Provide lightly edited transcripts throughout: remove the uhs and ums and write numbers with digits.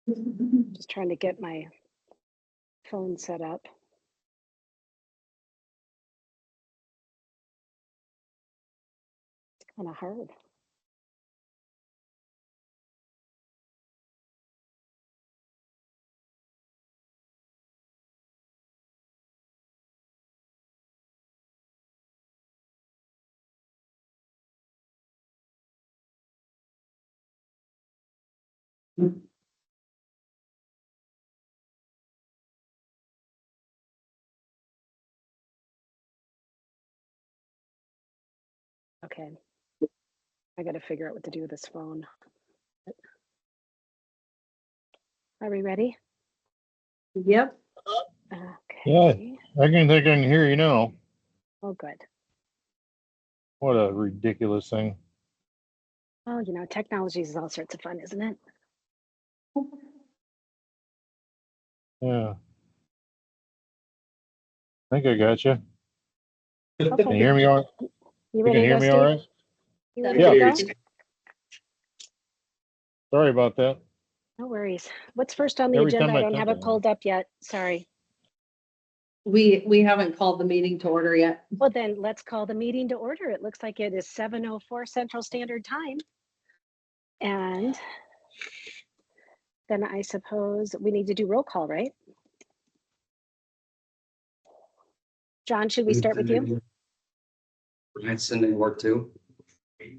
Just trying to get my phone set up. It's kind of hard. Okay. I got to figure out what to do with this phone. Are we ready? Yep. Okay. Yeah, I can hear you now. Oh, good. What a ridiculous thing. Oh, you know, technology is all sorts of fun, isn't it? Yeah. I think I got you. Can you Okay. hear me all? You You ready can to hear go, me Steve? all right? You ready Yeah. to go? Sorry about that. No worries. What's first on the Every agenda? time I I don't have think it of pulled up yet. Sorry. We haven't called the meeting to order yet. Well, then let's call the meeting to order. It looks like it is 7:04 Central Standard Time. And then I suppose we need to do roll call, right? John, should we start with you? Brian sending work too. I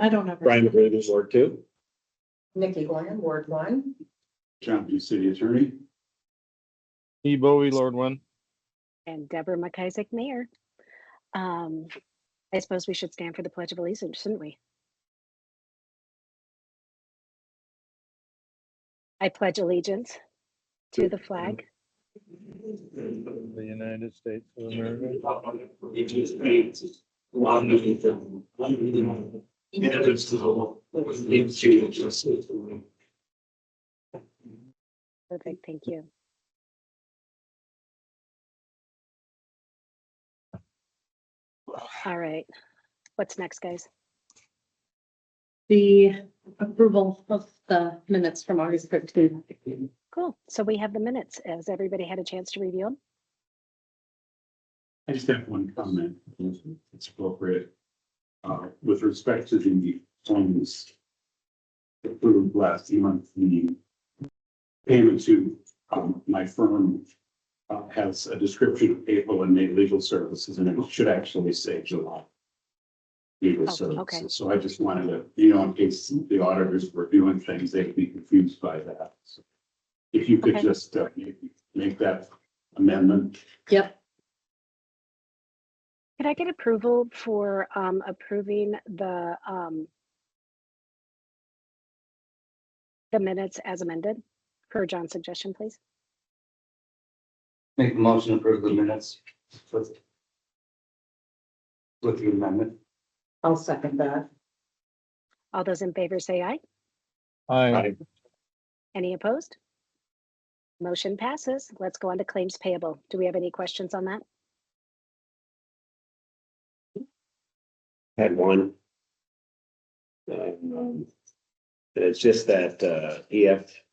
don't have. Brian McGregor's Ward 2. Nikki Glenn, Ward 1. John B. City Attorney. E. Bowie, Lord one. And Deborah McIsaac, Mayor. I suppose we should stand for the Pledge of Allegiance, shouldn't we? I pledge allegiance to the flag The United States of America. Perfect, thank you. All right, what's next, guys? The approval of the minutes from August 15th. Cool, so we have the minutes. Has everybody had a chance to review them? I just have one comment, if it's appropriate. With respect to the funds approved last month, the payment to my firm has a description of April and May legal services, and it should actually say July legal Oh, okay. services. So I just wanted to, you know, in case the auditors were doing things, they'd be confused by that. So if you could Okay. just make that amendment. Yep. Could I get approval for approving the minutes as amended per John's suggestion, please? Make a motion to approve the minutes with the amendment. I'll second that. All those in favor say aye. Aye. Any opposed? Motion passes. Let's go on to claims payable. Do we have any questions on that? Had one. It's just that EFTPS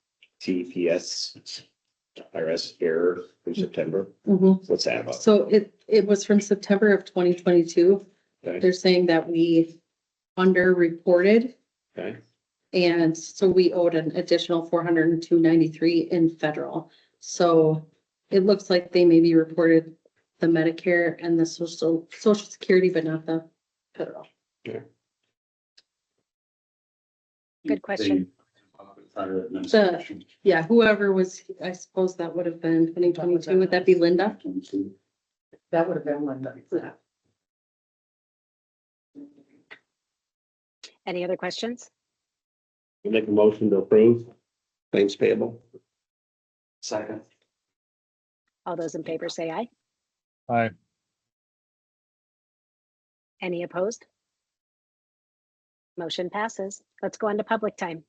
IRS error in September. Mhm. What's that about? So it was from September of 2022. Okay. They're saying that we underreported, Okay. and so we owed an additional $402.93 in federal. So it looks like they maybe reported the Medicare and the Social Security, but not the federal. Good question. Yeah, whoever was, I suppose that would have been 2022. Would that be Linda? That would have been Linda. Yeah. Any other questions? Make a motion to approve claims payable. Second. All those in favor say aye. Aye. Any opposed? Motion passes. Let's go on to public time.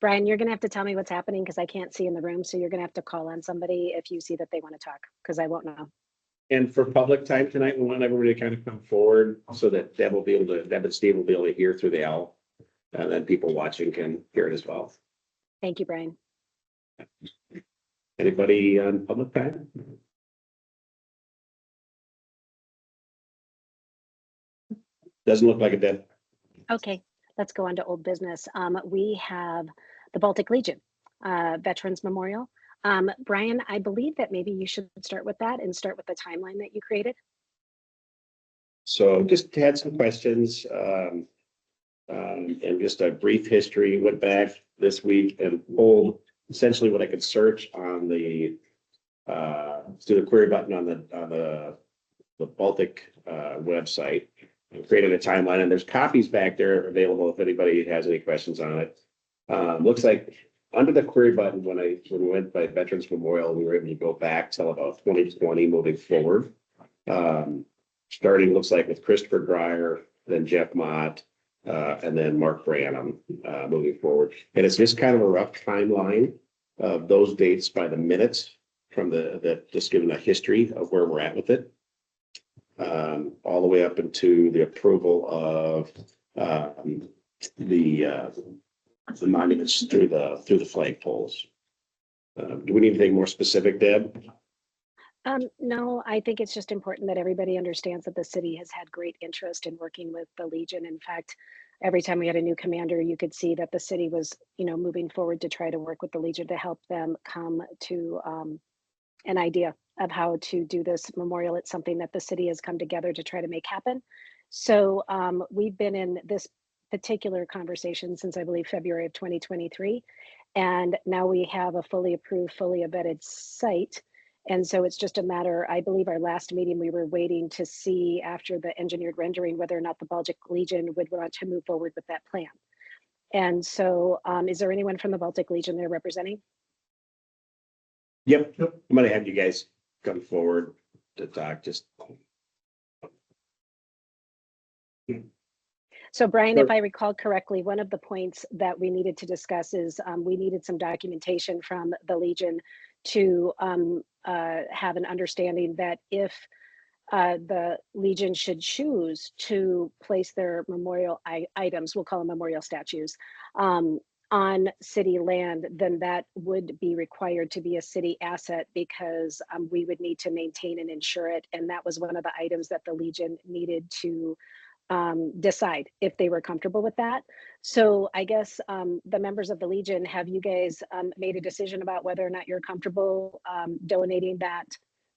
Brian, you're gonna have to tell me what's happening because I can't see in the room, so you're gonna have to call on somebody if you see that they want to talk, because I won't know. And for public time tonight, we want everybody to kind of come forward so that Deb and Steve will be able to hear through the owl. and then people watching can hear it as well. Thank you, Brian. Anybody on public time? Doesn't look like it did. Okay, let's go on to old business. We have the Baltic Legion Veterans Memorial. Brian, I believe that maybe you should start with that and start with the timeline that you created. So just had some questions, and just a brief history. Went back this week and pulled essentially what I could search on the through the query button on the Baltic website, and created a timeline. And there's copies back there available if anybody has any questions on it. Looks like under the query button, when we went by Veterans Memorial, we were able to go back till about 2020 moving forward. Starting looks like with Christopher Dreyer, then Jeff Mott, and then Mark Branham moving forward. And it's just kind of a rough timeline of those dates by the minutes from just giving a history of where we're at with it. All the way up into the approval of the monuments through the flagpoles. Do we need anything more specific, Deb? No, I think it's just important that everybody understands that the city has had great interest in working with the Legion. In fact, every time we had a new commander, you could see that the city was, moving forward to try to work with the Legion to help them come to an idea of how to do this memorial. It's something that the city has come together to try to make happen. So we've been in this particular conversation since I believe February of 2023. And now we have a fully approved, fully vetted site. And so it's just a matter, I believe our last meeting, we were waiting to see after the engineered rendering, whether or not the Baltic Legion would want to move forward with that plan. And so is there anyone from the Baltic Legion there representing? Yep. I'm gonna have you guys come forward to talk. Just So Brian, Sure. if I recall correctly, one of the points that we needed to discuss is we needed some documentation from the Legion to have an understanding that if the Legion should choose to place their memorial items, we'll call them memorial statues, on city land, then that would be required to be a city asset because we would need to maintain and insure it. And that was one of the items that the Legion needed to decide if they were comfortable with that. So I guess the members of the Legion, have you guys made a decision about whether or not you're comfortable donating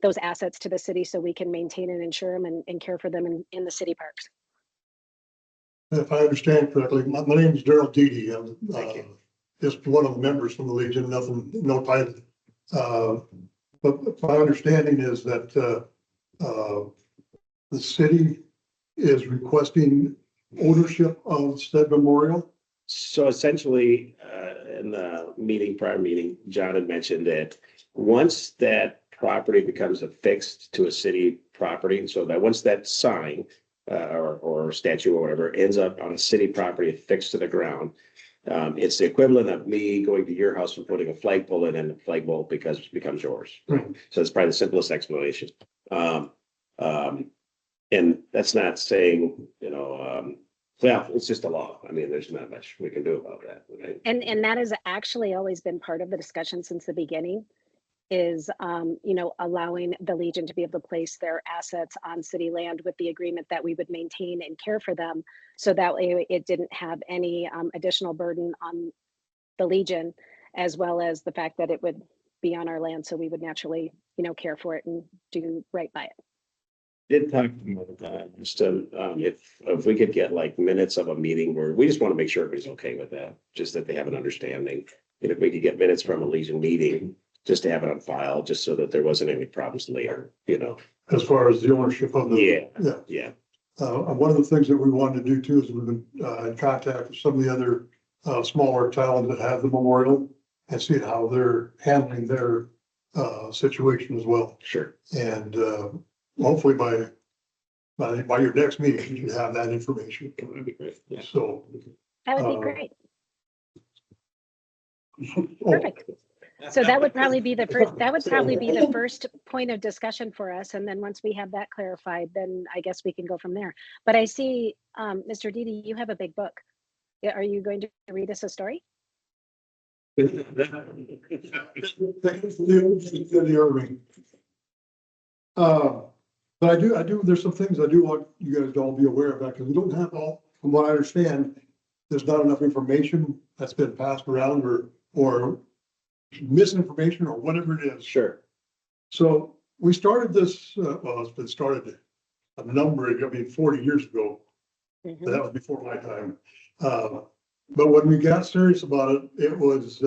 those assets to the city so we can maintain and insure them and care for them in the city parks? If I understand correctly, my name is Daryl Deedy. I'm just one of the members from the Legion, no title. But my understanding is that the city is requesting ownership of said memorial. so essentially, in the prior meeting, John had mentioned that once that property becomes affixed to a city property, so that once that sign or statue or whatever ends up on a city property affixed to the ground, it's the equivalent of me going to your house and putting a flagpole in, and the flagpole becomes yours. Right. So it's probably the simplest explanation. And that's not saying, well, it's just a law. I mean, there's not much we can do about that. Right? And that has actually always been part of the discussion since the beginning, is allowing the Legion to be able to place their assets on city land with the agreement that we would maintain and care for them, so that way it didn't have any additional burden on the Legion, as well as the fact that it would be on our land, so we would naturally care for it and do right by it. Did talk about just if we could get like minutes of a meeting where we just want to make sure everybody's okay with that, just that they have an understanding. And if we could get minutes from a Legion meeting, just to have it on file, just so that there wasn't any problems later, As far as the ownership of the. Yeah. One of the things that we wanted to do too is we've been in contact with some of the other smaller towns that have the memorial and see how they're handling their situation as well. Sure. And hopefully by your next meeting, you have that information. That would be great. Yeah. So. That would be great. Oh, Perfect. So that would probably be the first. That would probably be the first point of discussion for us, and then once we have that clarified, then I guess we can go from there. But I see, Mr. Deedy, you have a big book. Are you going to read us a story? The Irving. But I do, there's some things I do want you guys to all be aware of that, because we don't have all, from what I understand, there's not enough information that's been passed around or misinformation or whatever it is. Sure. So we started this, well, it's been started a number, 40 years ago. Mhm. But that was before my time. But when we got serious about it, it was,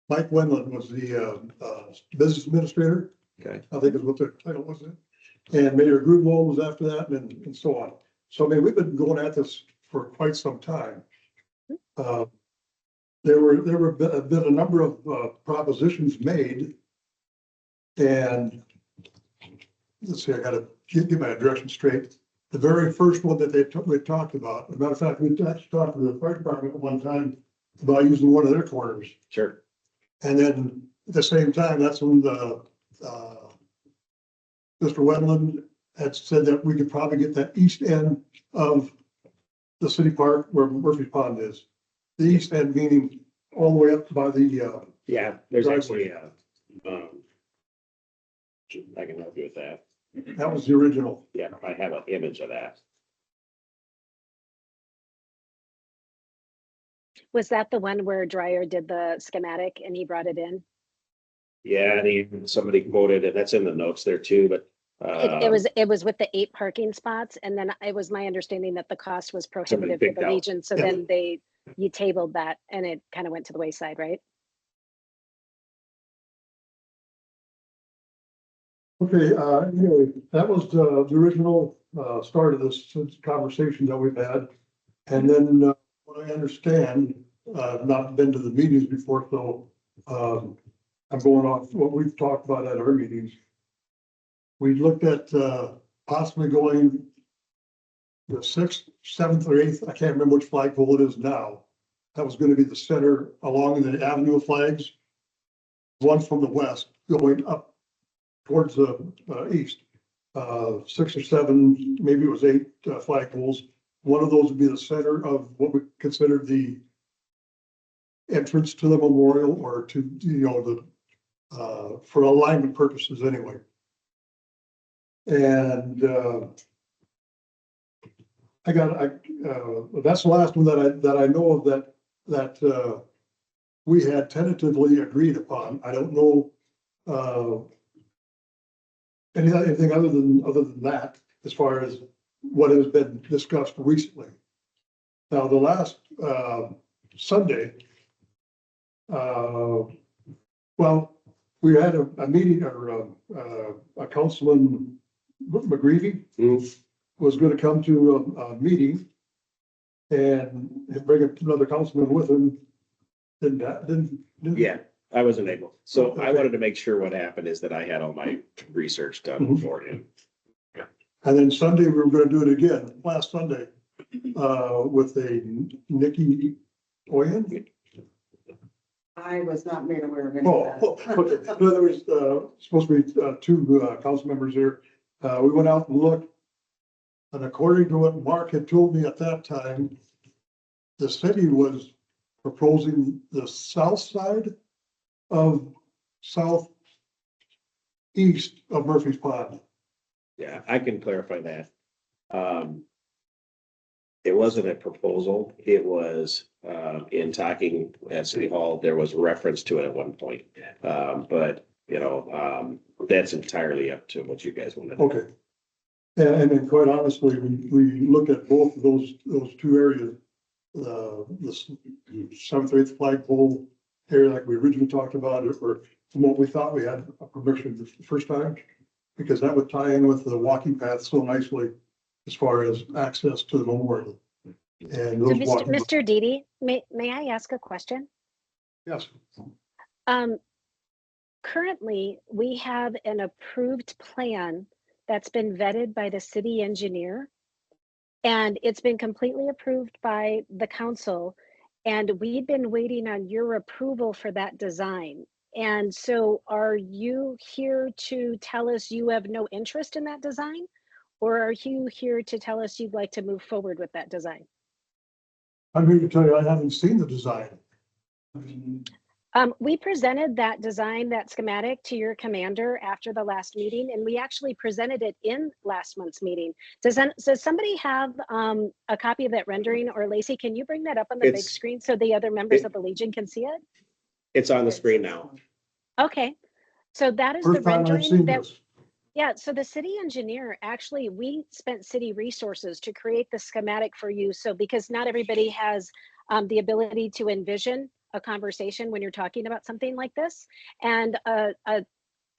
Mike Wendland was the, business administrator. Okay. I think is what the title was. And Mayor Grunwald was after that and so on. So I mean, we've been going at this for quite some time. There were been a number of propositions made. And let's see, I gotta get my direction straight. The very first one that we talked about, as a matter of fact, we actually talked to the fire department at one time about using one of their corners. Sure. And then at the same time, that's when Mr. Wetland had said that we could probably get that east end of the city park where Murphy's Pond is. The east end meaning all the way up by the, Yeah, there's Driveway. actually, I can help you with that. that was the original. Yeah, I have an image of that. Was that the one where Dryer did the schematic and he brought it in? Yeah, and somebody quoted, and that's in the notes there too, but. It was with the 8 parking spots, and then it was my understanding that the cost was prohibitive for picked the out. Legion, so Yeah. then you tabled that and it kind of went to the wayside, right? Okay, anyway, that was the original, start of this conversation that we've had. And then, what I understand, I've not been to the meetings before, so, I'm going off what we've talked about at our meetings. We looked at, possibly going the 6th, 7th or 8th, I can't remember which flagpole it is now. That was gonna be the center along the Avenue of Flags. One from the west going up towards the east. 6 or 7, maybe it was 8 flagpoles. One of those would be the center of what we consider the entrance to the memorial, or to, for alignment purposes anyway. And that's the last one that I know of that we had tentatively agreed upon. I don't know anything other than that, as far as what has been discussed recently. Now, the last Sunday, well, we had a meeting, or a Councilman McGreevy was going to come to a meeting and bring another councilman with him. Didn't. Yeah, I wasn't able. So I Okay. wanted to make sure what happened is that I had all my research done Mhm. beforehand. And then Sunday, we were gonna do it again, last Sunday, with a Nikki Oyen. I was not made aware of any Oh, of that. okay. No, there was, supposed to be, 2 council members here. We went out and looked. And according to what Mark had told me at that time, the city was proposing the south side of southeast of Murphy's Pond. Yeah, I can clarify that. It wasn't a proposal. It was, in talking at City Hall, there was reference to it at one point. But, that's entirely up to what you guys want to do. Okay. And then quite honestly, we looked at both of those 2 areas. The 7th, 8th flagpole area like we originally talked about, or from what we thought we had a permission the first time, because that would tie in with the walking path so nicely as far as access to the memorial. And So those walking. Mr. Didi, may I ask a question? Yes, Currently, we have an approved plan that's been vetted by the city engineer. And it's been completely approved by the council. And we've been waiting on your approval for that design. And so are you here to tell us you have no interest in that design? Or are you here to tell us you'd like to move forward with that design? I'm here to tell you, I haven't seen the design. We presented that design, that schematic to your commander after the last meeting, and we actually presented it in last month's meeting. Does somebody have a copy of that rendering? Or Lacey, can you bring that up on the big It's- screen so the other members of the Legion can see it? It's on the screen now. Okay, so that is the First time I've rendering seen that, this. yeah, so the city engineer, actually, we spent city resources to create the schematic for you. So because not everybody has the ability to envision a conversation when you're talking about something like this. And a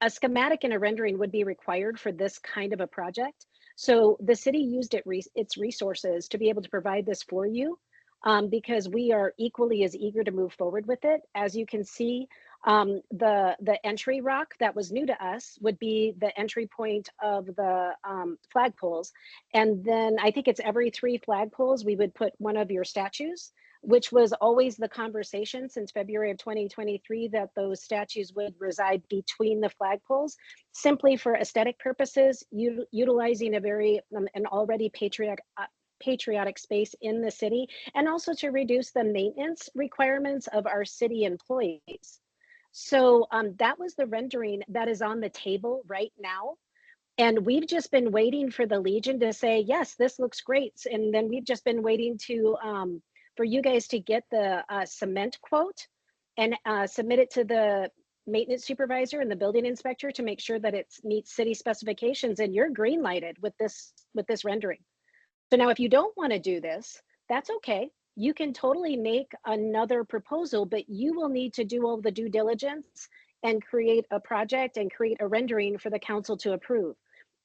schematic and a rendering would be required for this kind of a project. So the city used its resources to be able to provide this for you, because we are equally as eager to move forward with it. As you can see, the entry rock that was new to us would be the entry point of the flagpoles. And then I think it's every 3 flagpoles, we would put one of your statues, which was always the conversation since February of 2023, that those statues would reside between the flagpoles, simply for aesthetic purposes, utilizing a very, an already patriotic space in the city, and also to reduce the maintenance requirements of our city employees. So that was the rendering that is on the table right now. And we've just been waiting for the Legion to say, yes, this looks great. And then we've just been waiting to, for you guys to get the cement quote and submit it to the maintenance supervisor and the building inspector to make sure that it meets city specifications, and you're green lighted with this rendering. So now if you don't want to do this, that's okay. You can totally make another proposal, but you will need to do all the due diligence and create a project and create a rendering for the council to approve.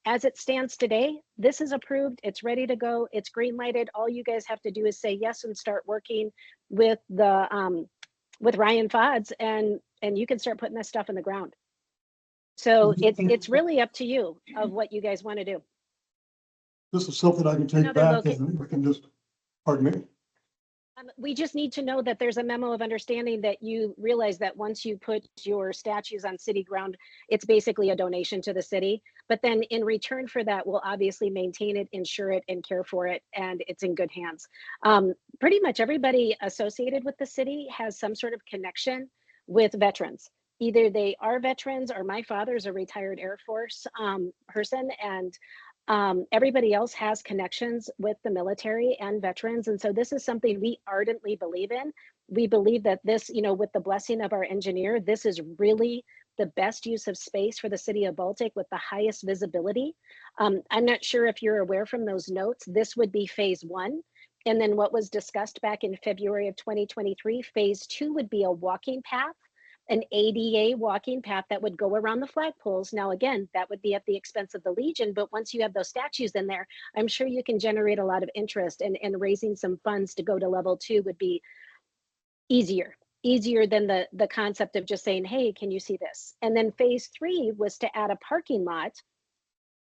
As it stands today, this is approved, it's ready to go, it's green lighted. All you guys have to do is say yes and start working with the with Ryan Fodds, and you can start putting this stuff in the ground. So it's really up to you of what you guys want to do. This is something I can take Another back loca- and we can just, pardon me. We just need to know that there's a memo of understanding that you realize that once you put your statues on city ground, it's basically a donation to the city. But then in return for that, we'll obviously maintain it, insure it, and care for it, and it's in good hands. Pretty much everybody associated with the city has some sort of connection with veterans. Either they are veterans, or my father's a retired Air Force person, and everybody else has connections with the military and veterans. And so this is something we ardently believe in. We believe that this, you know, with the blessing of our engineer, this is really the best use of space for the city of Baltic with the highest visibility. I'm not sure if you're aware from those notes, this would be phase 1. And then what was discussed back in February of 2023, phase 2 would be a walking path, an ADA walking path that would go around the flagpoles. Now, again, that would be at the expense of the Legion, but once you have those statues in there, I'm sure you can generate a lot of interest, and raising some funds to go to level 2 would be easier than the concept of just saying, hey, can you see this? And then phase 3 was to add a parking lot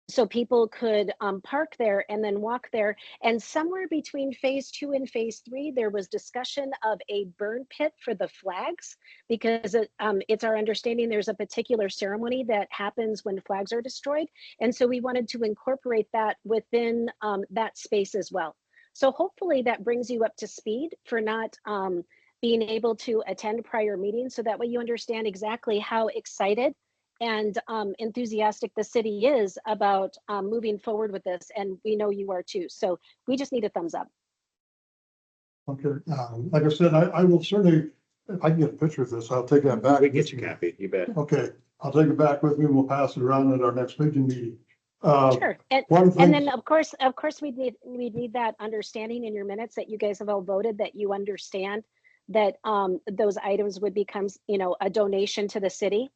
so people could park there and then walk there. And somewhere between phase 2 and phase 3, there was discussion of a burn pit for the flags, because it's our understanding there's a particular ceremony that happens when flags are destroyed. And so we wanted to incorporate that within that space as well. So hopefully that brings you up to speed for not being able to attend prior meetings, so that way you understand exactly how excited and enthusiastic the city is about moving forward with this. And we know you are too. So we just need a thumbs up. Okay, like I said, I will certainly, if I can get a picture of this, I'll take that back. We can get you a copy, you bet. Okay, I'll take it back with me and we'll pass it around at our next Legion meeting. Sure. One of the And things, then of course we'd need that understanding in your minutes that you guys have all voted, that you understand that those items would become, you know, a donation to the city.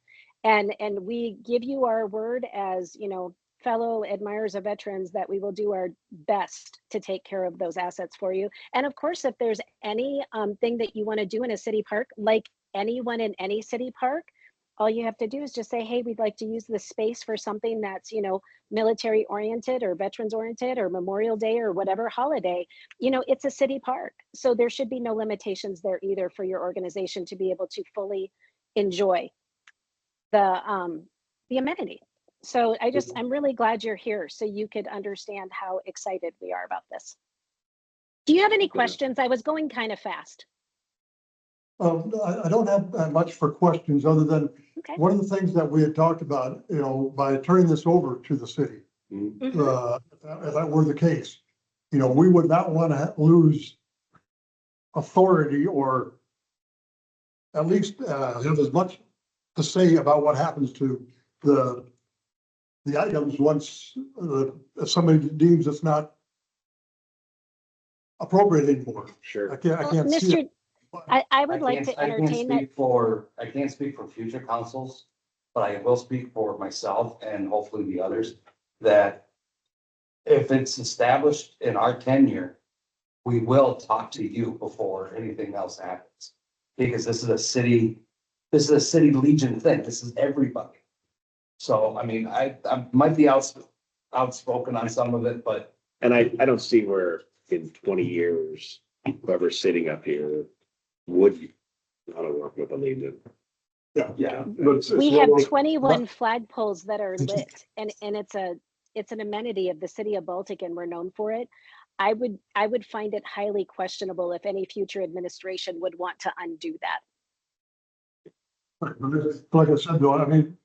And we give you our word as, you know, fellow admirers of veterans, that we will do our best to take care of those assets for you. And of course, if there's any thing that you want to do in a city park, like anyone in any city park, all you have to do is just say, hey, we'd like to use this space for something that's, you know, military oriented or veterans oriented or Memorial Day or whatever holiday. You know, it's a city park. So there should be no limitations there either for your organization to be able to fully enjoy the amenity. So I'm really glad you're here so you could understand how excited we are about this. Do you have any questions? I was going kind of fast. I don't have much for questions other than Okay. one of the things that we had talked about, you know, by turning this over to the city. Mhm. If that were the case, you know, we would not want to lose authority or at least have as much to say about what happens to the items once if somebody deems it's not appropriate anymore. Sure. I Well, can't see Mr. it. I would like to entertain that. I can't speak for future councils, but I will speak for myself and hopefully the others, that if it's established in our tenure, we will talk to you before anything else happens. Because this is a city Legion thing. This is everybody. So, I mean, I might be outspoken on some of it, but And I don't see where in 20 years, whoever's sitting up here would not have worked with a Legion. yeah. We have 21 flagpoles that are lit, and it's an amenity of the city of Baltic, and we're known for it. I would find it highly questionable if any future administration would want to undo that. Like I said, though, I mean,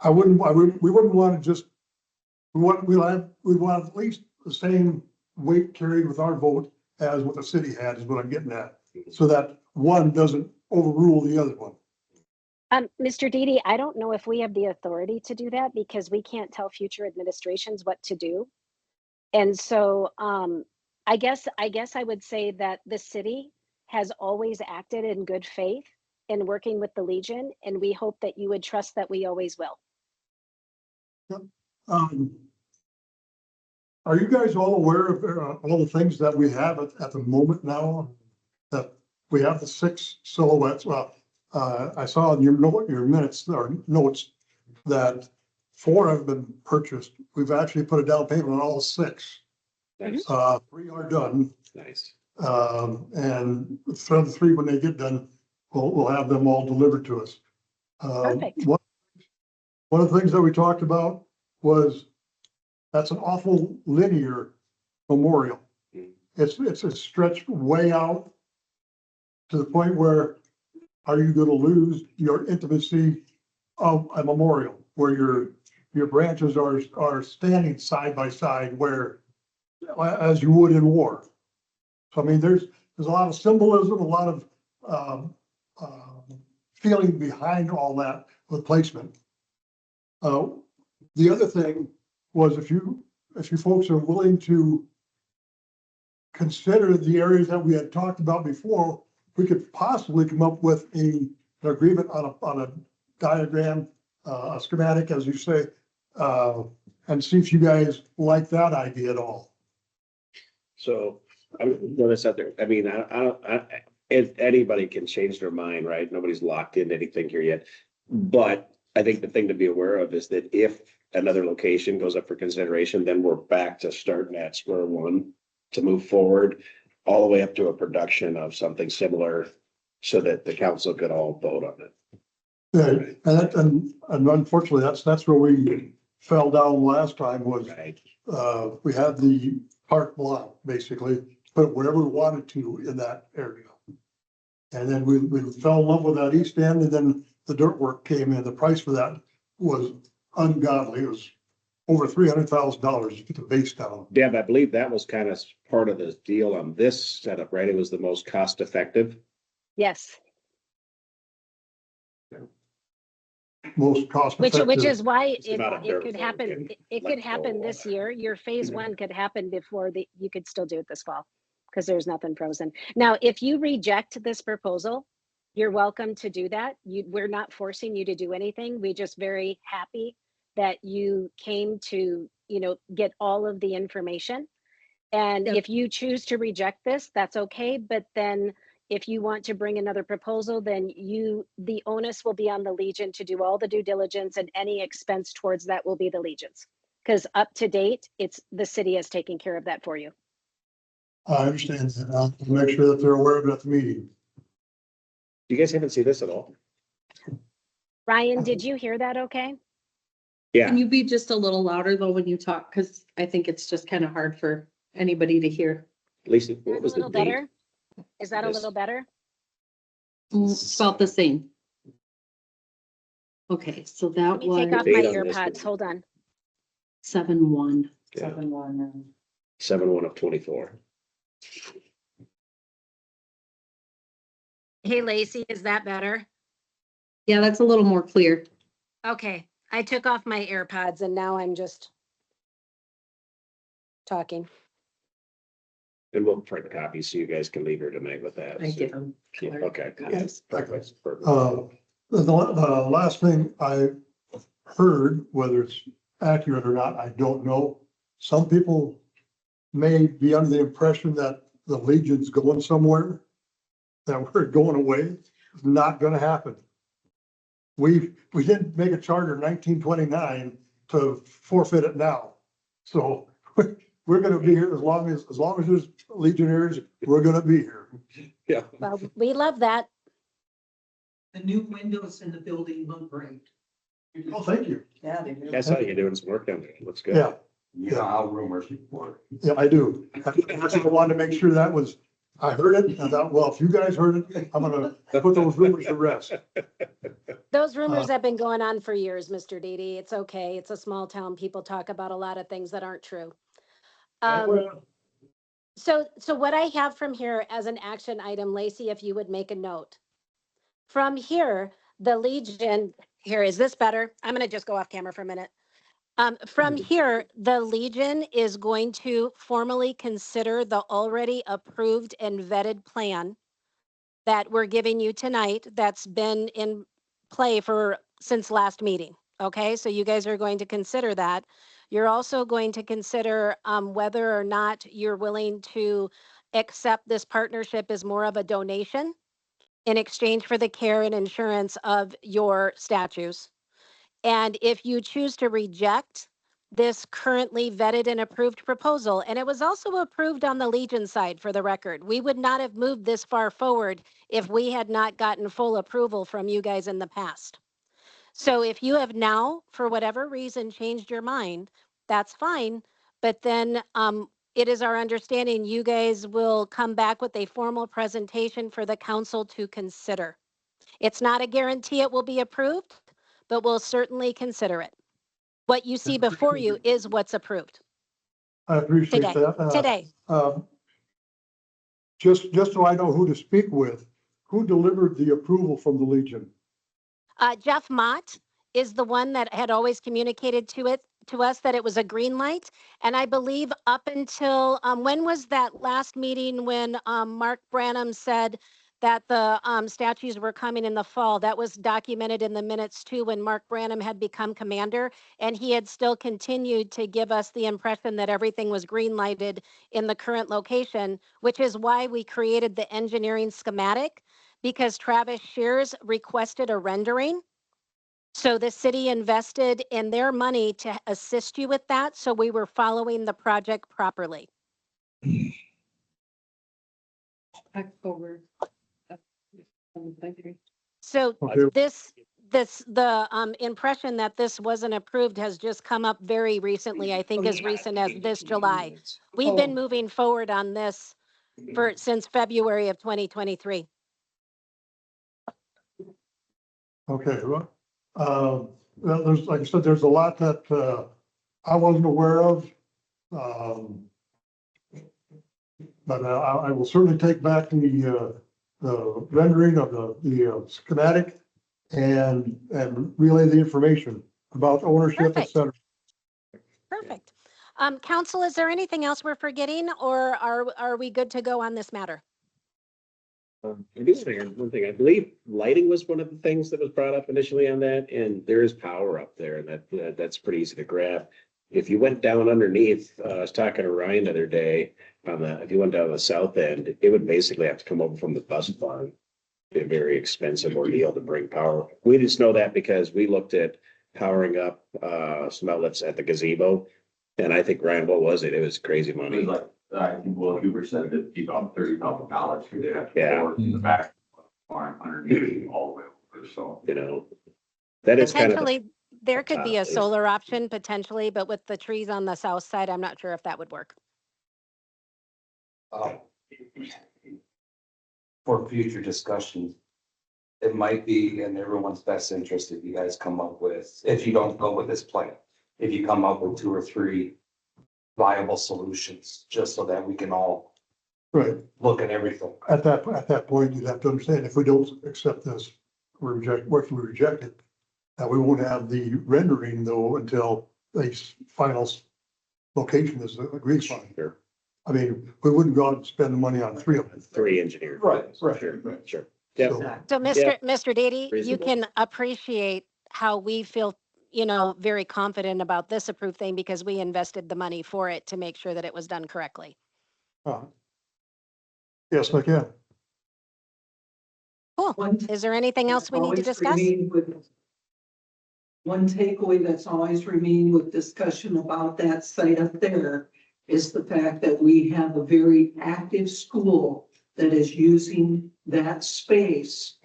we wouldn't want to just, we want at least the same weight carried with our vote as what the city had, is what I'm getting at. So that one doesn't overrule the other one. Mr. Didi, I don't know if we have the authority to do that because we can't tell future administrations what to do. And so I guess I would say that the city has always acted in good faith in working with the Legion, and we hope that you would trust that we always will. Are you guys all aware of all the things that we have at the moment now? That we have the 6 silhouettes. Well, I saw in your minutes or notes that 4 have been purchased. We've actually put a down payment on all 6. Nice, 3 are done. nice. And the other 3, when they get done, we'll have them all delivered to us. Perfect. One of the things that we talked about was that's an awful linear memorial. It's a stretched way out to the point where are you going to lose your intimacy of a memorial where your branches are standing side by side where as you would in war. So I mean, there's a lot of symbolism, a lot of feeling behind all that with placement. The other thing was if you folks are willing to consider the areas that we had talked about before, we could possibly come up with an agreement on a diagram, a schematic, as you say, and see if you guys like that idea at all. So I'm gonna throw this out there. I mean, if anybody can change their mind, right? Nobody's locked into anything here yet. But I think the thing to be aware of is that if another location goes up for consideration, then we're back to starting at square one to move forward all the way up to a production of something similar so that the council could all vote on it. Yeah, and unfortunately, that's where we fell down last time was, Right. we had the park block, basically, put wherever we wanted to in that area. And then we fell in love with that east end, and then the dirt work came in. The price for that was ungodly. It was over $300,000 to get the base down. Deb, I believe that was kind of part of the deal on this setup, right? It was the most cost effective. Yes, Most cost which effective. is why It's not a it dirt could road, happen. okay. It could happen this year. Your phase 1 could happen before you could still do it this fall because there's nothing frozen. Now, if you reject this proposal, you're welcome to do that. We're not forcing you to do anything. We're just very happy that you came to, get all of the information. And Yep. if you choose to reject this, that's okay. But then if you want to bring another proposal, then the onus will be on the Legion to do all the due diligence, and any expense towards that will be the Legion's. Because up to date, it's the city has taken care of that for you. I understand that. I'll make sure that they're aware of it at the meeting. You guys haven't seen this at all? Ryan, did you hear that okay? Yeah. Can you be just a little louder though when you talk? Cause I think it's just kind of hard for anybody to hear. Lisa, That's what a was the little date? better. Is that a Yes. little better? It's about the same. Okay, so Let that me take was off my Date on this earpods. one. Hold on. 7/1. Yeah, 7/1. 7/1 of 24. Hey, Lacey, is that better? Yeah, that's a little more clear. Okay, I took off my AirPods and now I'm just talking. And we'll print copies so you guys can leave here tonight with that. I so- give them. Yeah, okay. Yes. Perfect. Perfect. The last thing I heard, whether it's accurate or not, I don't know. Some people may be under the impression that the Legion's going somewhere, that we're going away. Not gonna happen. We didn't make a charter in 1929 to forfeit it now. So we're gonna be here as long as there's Legionnaires, we're gonna be here. Yeah. Well, we love that. The new windows in the building look great. Oh, thank you. Yeah, they do. I saw you doing some work down there. Looks good. Yeah, You know how rumors work. yeah, I do. That's why I wanted to make sure that was, I heard it, and I thought, well, if you guys heard it, I'm gonna put those rumors to rest. Those rumors have been going on for years, Mr. Didi. It's okay. It's a small town. People talk about a lot of things that aren't true. So what I have from here as an action item, Lacey, if you would make a note. From here, the Legion, here, is this better? I'm gonna just go off camera for a minute. From here, the Legion is going to formally consider the already approved and vetted plan that we're giving you tonight that's been in play since last meeting. Okay, so you guys are going to consider that. You're also going to consider whether or not you're willing to accept this partnership as more of a donation in exchange for the care and insurance of your statues. And if you choose to reject this currently vetted and approved proposal, and it was also approved on the Legion side for the record, we would not have moved this far forward if we had not gotten full approval from you guys in the past. So if you have now, for whatever reason, changed your mind, that's fine. But then it is our understanding you guys will come back with a formal presentation for the council to consider. It's not a guarantee it will be approved, but we'll certainly consider it. What you see before you is what's approved I appreciate today. that. Today, Just so I know who to speak with, who delivered the approval from the Legion? Jeff Mott is the one that had always communicated to us that it was a green light. And I believe up until, when was that last meeting when Mark Branham said that the statues were coming in the fall? That was documented in the minutes too, when Mark Branham had become commander, and he had still continued to give us the impression that everything was green lighted in the current location, which is why we created the engineering schematic, because Travis Shears requested a rendering. So the city invested in their money to assist you with that. So we were following the project properly. October. So Okay. the impression that this wasn't approved has just come up very recently, I think as recent as this July. We've been moving forward on this since February of 2023. Okay, well, there's, like I said, there's a lot that, I wasn't aware of. But I will certainly take back the rendering of the schematic and relay the information about ownership, et Perfect. cetera. Perfect. Council, is there anything else we're forgetting, or are we good to go on this matter? I do think one thing, I believe lighting was one of the things that was brought up initially on that, and there is power up there, and that's pretty easy to grab. If you went down underneath, I was talking to Ryan the other day if you went down the south end, it would basically have to come over from the bus barn. Be a very expensive ordeal to bring power. We just know that because we looked at powering up some outlets at the gazebo, and I think, Ryan, what was it? It was crazy It was money. like, I think Will Huber said it'd be about $30,000 for that. Yeah. Or in the back farm underneath all the way over, so. You know, that is kind of. Potentially, there could be a at least. solar option potentially, but with the trees on the south side, I'm not sure if that would work. For future discussions, it might be in everyone's best interest if you guys come up with, if you don't go with this plan, if you come up with 2 or 3 viable solutions, just so that we can all Right. look at everything. At that point, you'd have to understand, if we don't accept this, we reject it, that we won't have the rendering though until the final location is agreed upon. Sure. I mean, we wouldn't go out and spend the money on 3 of them. 3 engineers. Right. Sure. Yeah. So, So Mr. Dady, you Reasonable. can appreciate how we feel, very confident about this approved thing because we invested the money for it to make sure that it was done correctly. yes, I can. Cool. One Is there anything else we need to always discuss? remained with- One takeaway that's always remained with discussion about that site up there is the fact that we have a very active school that is using that space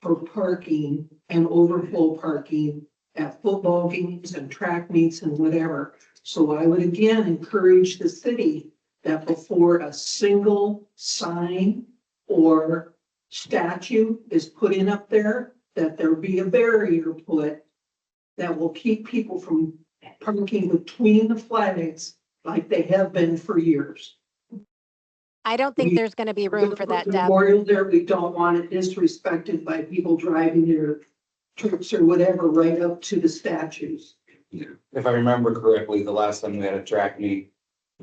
for parking and overflow parking at football games and track meets and whatever. So I would again encourage the city that before a single sign or statue is put in up there, that there be a barrier put that will keep people from parking between the flags like they have been for years. I don't think there's going to be room for that, The Deb. memorial there, we don't want it disrespected by people driving their trucks or whatever right up to the statues. If I remember correctly, the last time we had a track meet,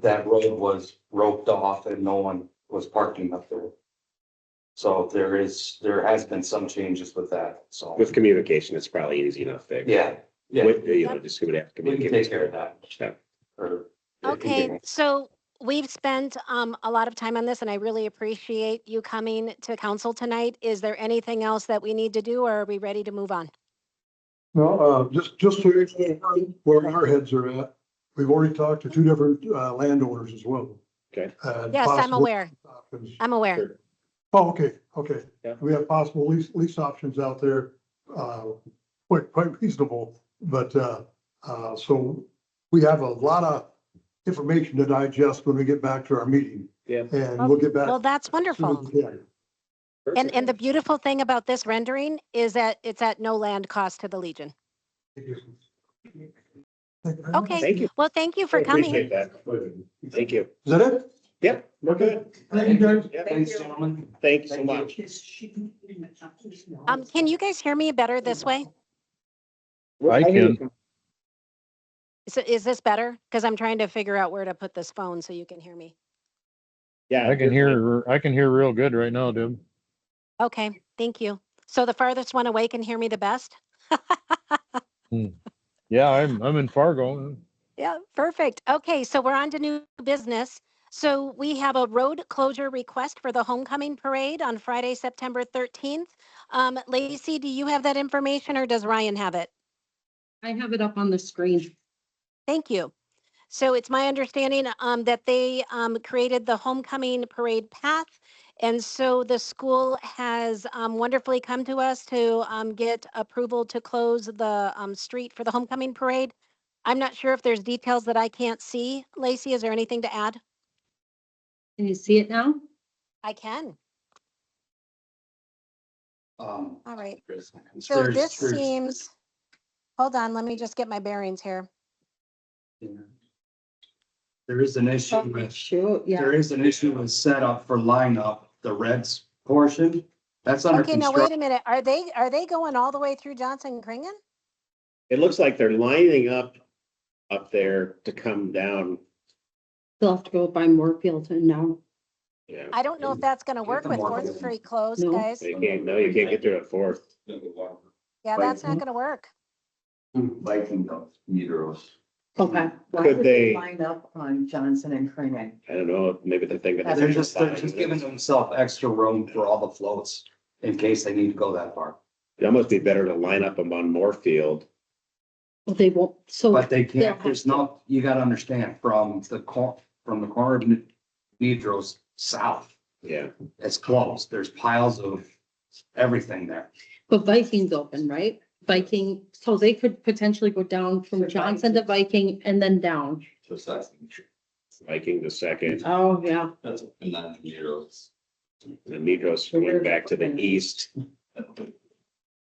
that road was roped off and no one was parking up there. So there has been some changes with that, so. With communication, it's probably easy enough fix. Yeah, Just would have to we can communicate. take care of that. Yeah. Or- Okay, so we've spent a lot of time on this and I really appreciate you coming to council tonight. Is there anything else that we need to do or are we ready to move on? No, just to where our heads are at, we've already talked to 2 different landowners as well. Okay. And Yes, I'm possible aware. options. I'm aware. Sure. Oh, okay. Yeah. We have possible lease options out there, quite reasonable, but, so we have a lot of information to digest when we get back to our meeting. Yeah. And we'll get back. Well, that's as soon as wonderful. we can. And the beautiful thing about this rendering is that it's at no land cost to the Legion. Thank you. Thank you very much. Okay, Thank you. well, thank you for I appreciate coming. that. Thank you. Is that it? Yep, we're good. Thank you, guys. Yeah, Thanks, gentlemen. thank you so much. Can you guys hear me better this way? I can. So is this better? Because I'm trying to figure out where to put this phone so you can hear me. Yeah. I can hear real good right now, Deb. Okay, thank you. So the farthest one away can hear me the best? Yeah, I'm in Fargo. Yeah, perfect. Okay, so we're on to new business. So we have a road closure request for the homecoming parade on Friday, September 13th. Lacey, do you have that information or does Ryan have it? I have it up on the screen. Thank you. So it's my understanding that they created the homecoming parade path. And so the school has wonderfully come to us to get approval to close the street for the homecoming parade. I'm not sure if there's details that I can't see. Lacey, is there anything to add? Can you see it now? I can. All right. So There's- this there's- seems, hold on, let me just get my bearings here. There is an issue with, Sure, yeah. there is an issue with setup for lineup, the reds portion. That's under Okay, now wait construction. a minute. Are they going all the way through Johnson Kringen? It looks like they're lining up there to come down. They'll have to go by Moorfield now. Yeah. I don't know if that's gonna work the with more Fourth field. Street closed, No. guys. You can't get there at 4th. Yeah, that's not gonna work. Viking meters. Okay. Could they, Line up on Johnson and Kringen. I don't know, maybe they're thinking. They're just giving themselves extra room for all the floats in case they need to go that far. It must be better to line up them on Moorfield. Well, they won't, so But they they'll can't, have there's to- no, you gotta understand, from the corner of Nedros south, Yeah. it's closed. There's piles of everything there. but Viking's open, right? Viking, so they could potentially go down from Johnson to Viking and then down. So that's. Viking the second, Oh, yeah. That's, and then, you know, and Negros going back to the east.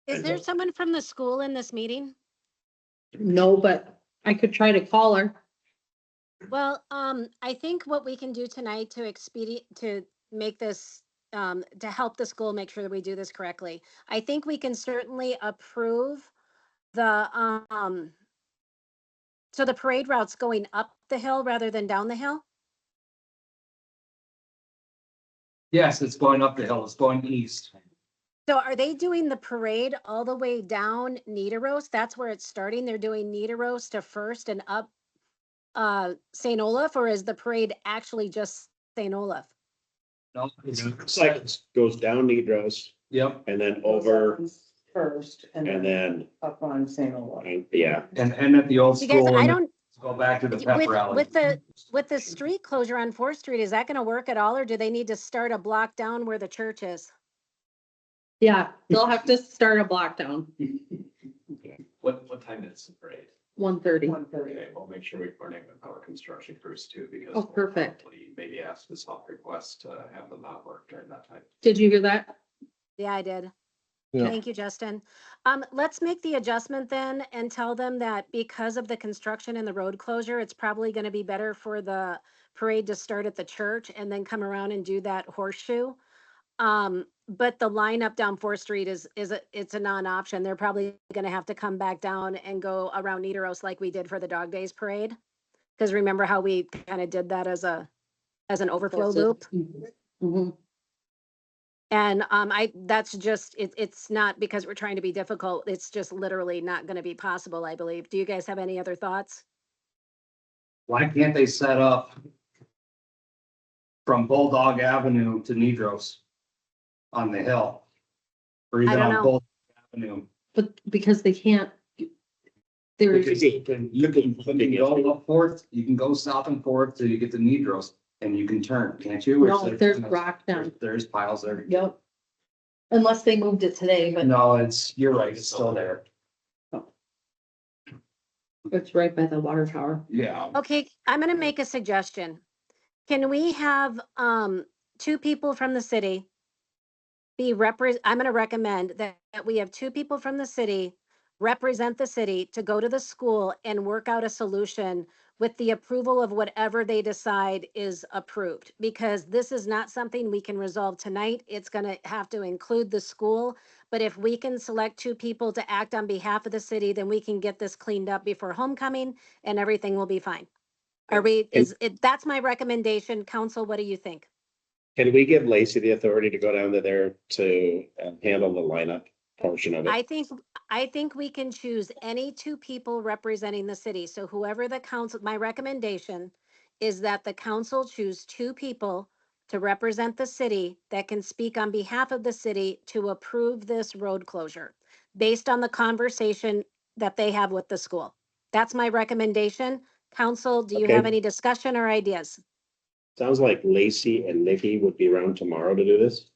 Is there someone from the school in this meeting? No, but I could try to call her. Well, I think what we can do tonight to make this, to help the school make sure that we do this correctly. I think we can certainly approve the, so the parade route's going up the hill rather than down the hill? Yes, it's going up the hill. It's going east. So are they doing the parade all the way down Nidaros? That's where it's starting? They're doing Nidaros to First and up St. Olaf, or is the parade actually just St. Olaf? No, It's like it goes down Negros yep. and then over First and then, up on St. Olaf. yeah. And at the old You guys, school, I and don't, go back to the pep rally. with the street closure on 4th Street, is that gonna work at all, or do they need to start a block down where the church is? Yeah, they'll have to start a block down, what time is the parade? 1:30. 1:30. Okay, we'll make sure we coordinate with our construction crews too, because. Oh, perfect. we'll probably Maybe ask this help request to have them not work during that time. Did you hear that? Yeah, I did. Yeah. Thank you, Justin. Let's make the adjustment then and tell them that because of the construction and the road closure, it's probably gonna be better for the parade to start at the church and then come around and do that horseshoe. But the lineup down 4th Street it's a non-option. They're probably gonna have to come back down and go around Nidaros like we did for the Dog Days Parade. Because remember how we kind of did that as an overflow loop? Mhm. And that's just, it's not because we're trying to be difficult. It's just literally not gonna be possible, I believe. Do you guys have any other thoughts? Why can't they set up from Bulldog Avenue to Nedros on the hill? Or even don't on know. Bulldog Avenue? But because they can't, there's, Because you can go up Fourth, you can go south and Fourth till you get to Nedros and you can turn, can't you? Or no, is there's there- rock down. There's piles there. Yep. Unless they moved it today, but No, you're right, it's still there. it's right by the water tower. Yeah. Okay, I'm gonna make a suggestion. Can we have, 2 people from the city I'm gonna recommend that we have 2 people from the city represent the city to go to the school and work out a solution with the approval of whatever they decide is approved. Because this is not something we can resolve tonight. It's gonna have to include the school. But if we can select 2 people to act on behalf of the city, then we can get this cleaned up before homecoming and everything will be fine. That's my recommendation. Council, what do you think? Can we give Lacey the authority to go down to there to handle the lineup portion of it? I think we can choose any 2 people representing the city. So whoever the council, my recommendation is that the council choose 2 people to represent the city that can speak on behalf of the city to approve this road closure based on the conversation that they have with the school. That's my recommendation. Council, do you have Okay. any discussion or ideas? Sounds like Lacey and Nikki would be around tomorrow to do this.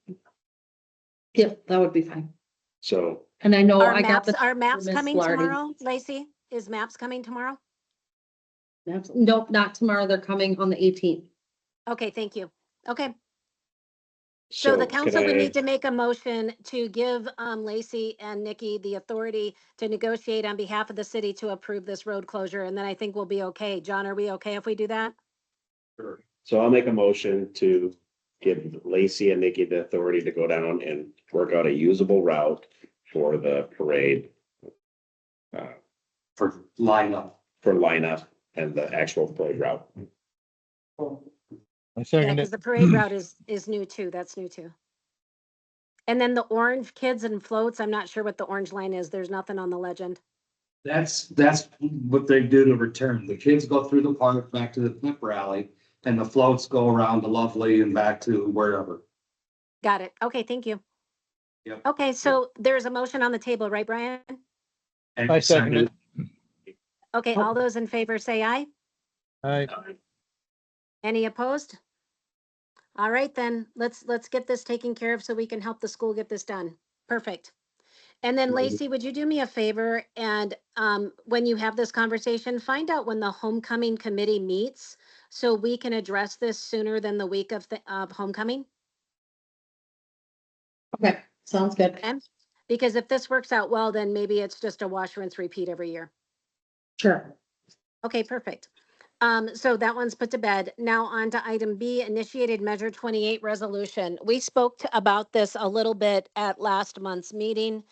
Yep, that would be fine. So, And I know Are I got maps, the. are maps Miss coming Flaherty. tomorrow, Lacey? Is maps coming tomorrow? Maps- Nope, not tomorrow. They're coming on the 18th. Okay, thank you. Okay. So the can council would I- need to make a motion to give Lacey and Nikki the authority to negotiate on behalf of the city to approve this road closure, and then I think we'll be okay. John, are we okay if we do that? Sure. So I'll make a motion to give Lacey and Nikki the authority to go down and work out a usable route for the parade. For lineup. For lineup and the actual parade route. I Yeah, second because it. the parade route is new too. That's new too. And then the orange kids and floats, I'm not sure what the orange line is. There's nothing on the legend. That's what they do to return. The kids go through the park back to the pep rally and the floats go around to Lovely and back to wherever. Got it. Okay, thank you. Yep. Okay, so there's a motion on the table, right, Brian? And I second it. Okay, all those in favor say aye. I, Any opposed? All right, then, let's get this taken care of so we can help the school get this done. Perfect. And then Lacey, would you do me a favor and when you have this conversation, find out when the homecoming committee meets so we can address this sooner than the week of homecoming? Okay, sounds good. Okay? Because if this works out well, then maybe it's just a wash, rinse, repeat every year. Sure. Okay, perfect. So that one's put to bed. Now on to item B, initiated measure 28 resolution. We spoke about this a little bit at last month's meeting.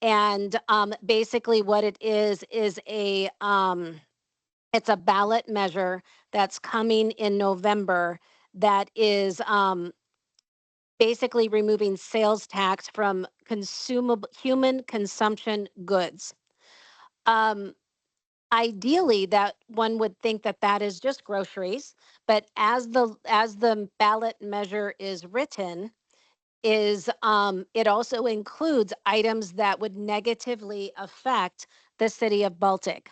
And basically what it is it's a ballot measure that's coming in November that is basically removing sales tax from consumable human consumption goods. Ideally, that one would think that that is just groceries, but as the ballot measure is written, it also includes items that would negatively affect the city of Baltic.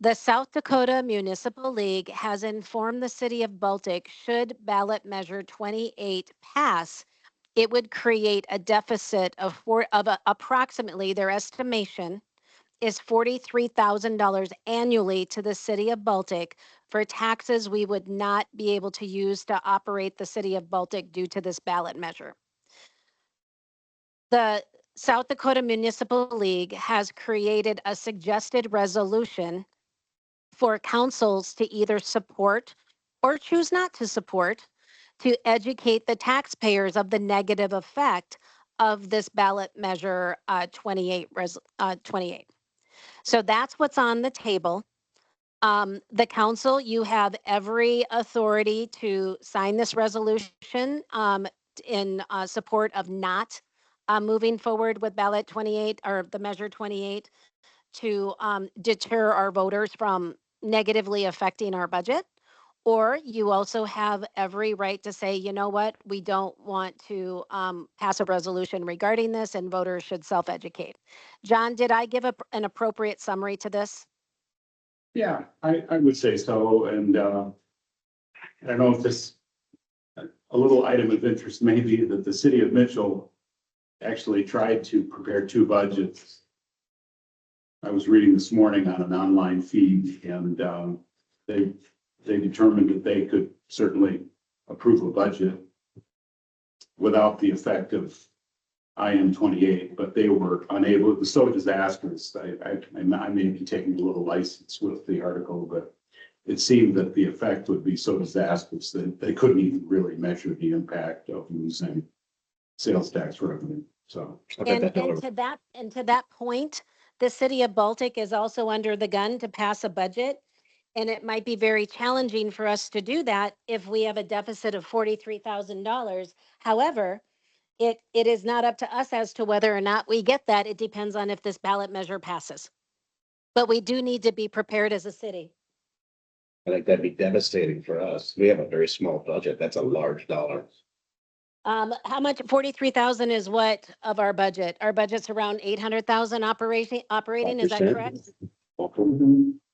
The South Dakota Municipal League has informed the city of Baltic, should ballot measure 28 pass, it would create a deficit of approximately, their estimation is $43,000 annually to the city of Baltic for taxes we would not be able to use to operate the city of Baltic due to this ballot measure. The South Dakota Municipal League has created a suggested resolution for councils to either support or choose not to support, to educate the taxpayers of the negative effect of this ballot measure 28. So that's what's on the table. The council, you have every authority to sign this resolution in support of not moving forward with ballot 28 or the measure 28 to deter our voters from negatively affecting our budget. Or you also have every right to say, you know what, we don't want to pass a resolution regarding this and voters should self-educate. John, did I give an appropriate summary to this? Yeah, I would say so, and I don't know if this, a little item of interest may be that the city of Mitchell actually tried to prepare two budgets. I was reading this morning on an online feed, and they determined that they could certainly approve a budget without the effect of IM 28, but they were unable. It was so disastrous. I may be taking a little license with the article, but it seemed that the effect would be so disastrous that they couldn't even really measure the impact of losing sales tax revenue. So, Okay, And to that point, the city of Baltic is also under the gun to pass a budget. And it might be very challenging for us to do that if we have a deficit of $43,000. However, it is not up to us as to whether or not we get that. It depends on if this ballot measure passes. But we do need to be prepared as a city. I think that'd be devastating for us. We have a very small budget. That's a large dollar. How much? 43,000 is what of our budget? Our budget's around 800,000 operating. Is that 5%? correct?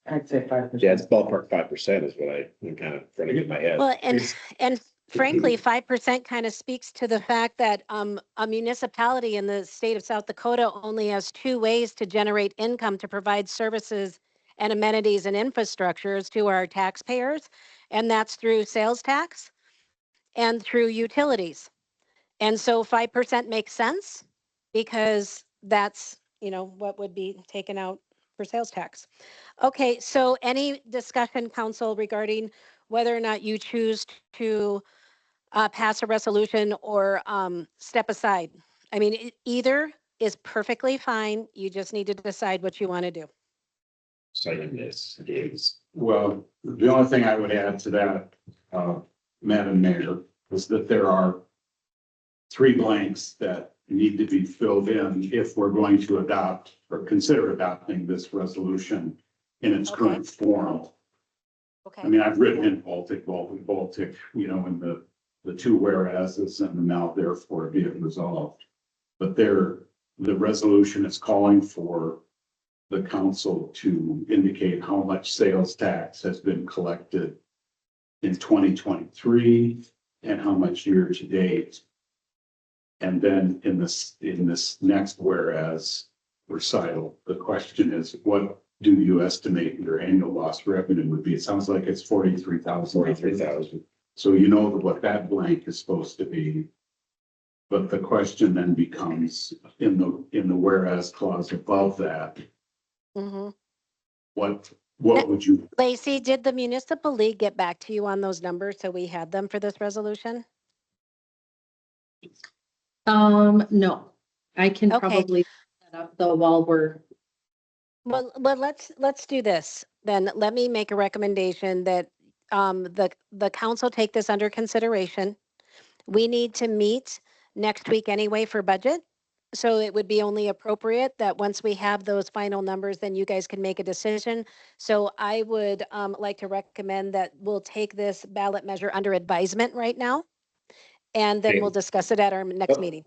I'd say 5%. Yeah, it's ballpark 5% is what I'm kind of trying to get in my head. Well, and frankly, 5% kind of speaks to the fact that a municipality in the state of South Dakota only has two ways to generate income to provide services and amenities and infrastructures to our taxpayers, and that's through sales tax and through utilities. And so 5% makes sense because that's, what would be taken out for sales tax. Okay, so any discussion, council, regarding whether or not you choose to pass a resolution or step aside? I mean, either is perfectly fine. You just need to decide what you want to do. Citing this is. well, the only thing I would add to that, Madam Mayor, is that there are three blanks that need to be filled in if we're going to adopt or consider adopting this resolution in its current form. Okay. I mean, I've written in Baltic, in the two whereases and the now therefore be it resolved. But the resolution is calling for the council to indicate how much sales tax has been collected in 2023 and how much year to date. And then in this next whereas recital, the question is what do you estimate your annual lost revenue would be? It sounds like it's 43,000. 43,000. So you know what that blank is supposed to be. But the question then becomes, in the whereas clause above that, Mhm. what would you? Lacey, did the municipal league get back to you on those numbers so we had them for this resolution? No, I can Okay. probably set that up though while we're, Well, let's do this. Then let me make a recommendation that the council take this under consideration. We need to meet next week anyway for budget. So it would be only appropriate that once we have those final numbers, then you guys can make a decision. So I would like to recommend that we'll take this ballot measure under advisement right now. And then Okay. we'll discuss it at our next meeting.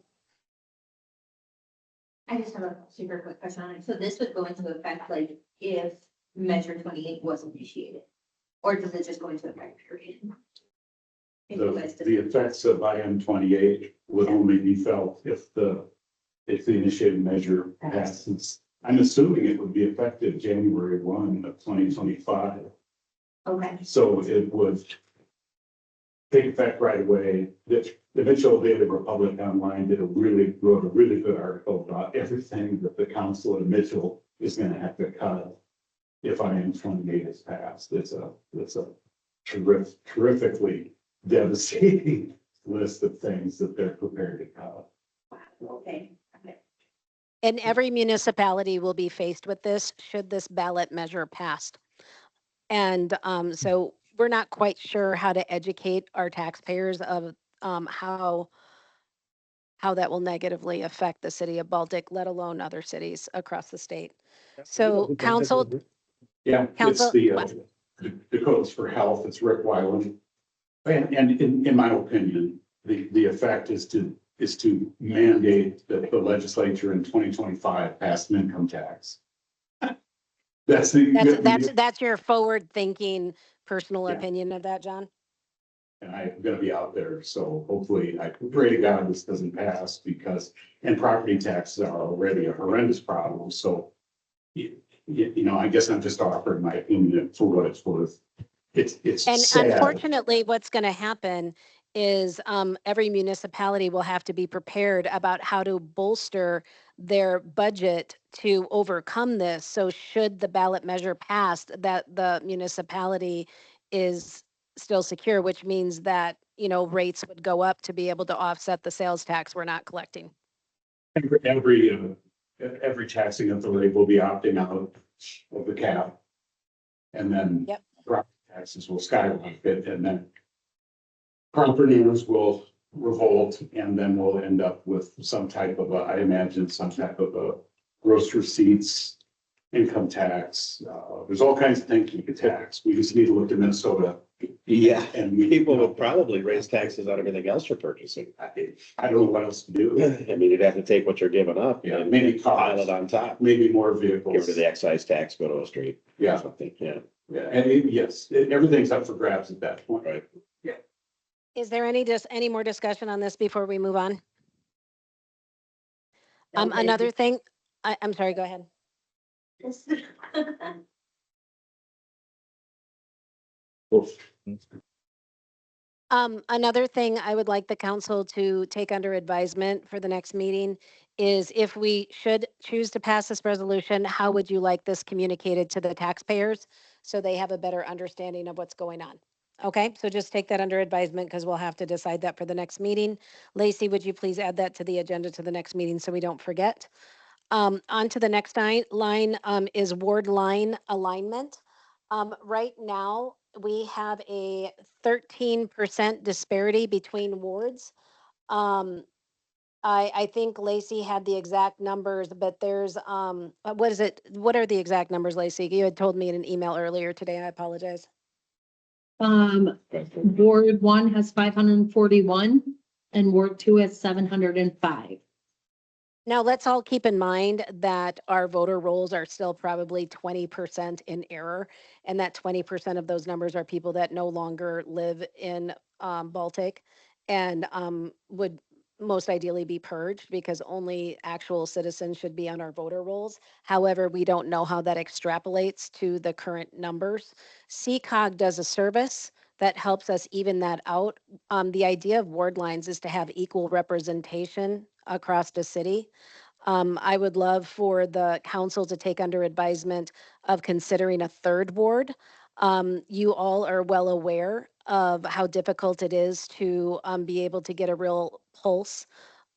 I just have a super quick question on it. So this would go into effect like if measure 28 was initiated? Or does it just go into effect period? If you guys The effects of IM 28 would only be felt if the initiated measure passes. I'm assuming it would be effective January 1 of 2025. Okay, So it would take effect right away. The Mitchell Daily Republic Online wrote a really good article about everything that the council in Mitchell is going to have to cut if IM 28 is passed. It's a terrifically devastating list of things that they're prepared to cut. okay. And every municipality will be faced with this, should this ballot measure pass. And so we're not quite sure how to educate our taxpayers of how that will negatively affect the city of Baltic, let alone other cities across the state. So council, Yeah, it's Council- the codes for health. It's Rick Weiland. And in my opinion, the effect is to mandate that the legislature in 2025 pass an income tax. that's your forward thinking personal Yeah. opinion of that, John? And I'm gonna be out there, so hopefully I pray to God this doesn't pass and property taxes are already a horrendous problem, so. I guess I'm just offering my opinion for what it's worth. It's And sad. unfortunately, what's going to happen is every municipality will have to be prepared about how to bolster their budget to overcome this. So should the ballot measure pass, that the municipality is still secure, which means that, rates would go up to be able to offset the sales tax we're not collecting. Every taxing authority will be opting out of the cap. And then Yep. property taxes will skyrocket, and then property owners will revolt, and then we'll end up with I imagine some type of a gross receipts, income tax. There's all kinds of things you could tax. We just need to look to Minnesota. Yeah, And people would probably raise taxes on everything else you're purchasing. I don't know what else to do. I mean, you'd have to take what you're giving up Yeah, and maybe pile cars, it on top. maybe more Give vehicles. rid of the excise tax, go to a street. Yeah. Something, yeah. Yeah, and yes, everything's up for grabs at that point. Right. Is there any more discussion on this before we move on? Another thing, I'm sorry, go ahead. Another thing I would like the council to take under advisement for the next meeting is if we should choose to pass this resolution, how would you like this communicated to the taxpayers so they have a better understanding of what's going on? Okay, so just take that under advisement because we'll have to decide that for the next meeting. Lacey, would you please add that to the agenda to the next meeting so we don't forget? On to the next line is ward line alignment. Right now, we have a 13% disparity between wards. I think Lacey had the exact numbers, but there's, what is it? What are the exact numbers, Lacey? You had told me in an email earlier today. I apologize. Ward 1 has 541 and Ward 2 has 705. Now, let's all keep in mind that our voter rolls are still probably 20% in error, and that 20% of those numbers are people that no longer live in Baltic and would most ideally be purged because only actual citizens should be on our voter rolls. However, we don't know how that extrapolates to the current numbers. CCOG does a service that helps us even that out. The idea of ward lines is to have equal representation across the city. I would love for the council to take under advisement of considering a third ward. You all are well aware of how difficult it is to be able to get a real pulse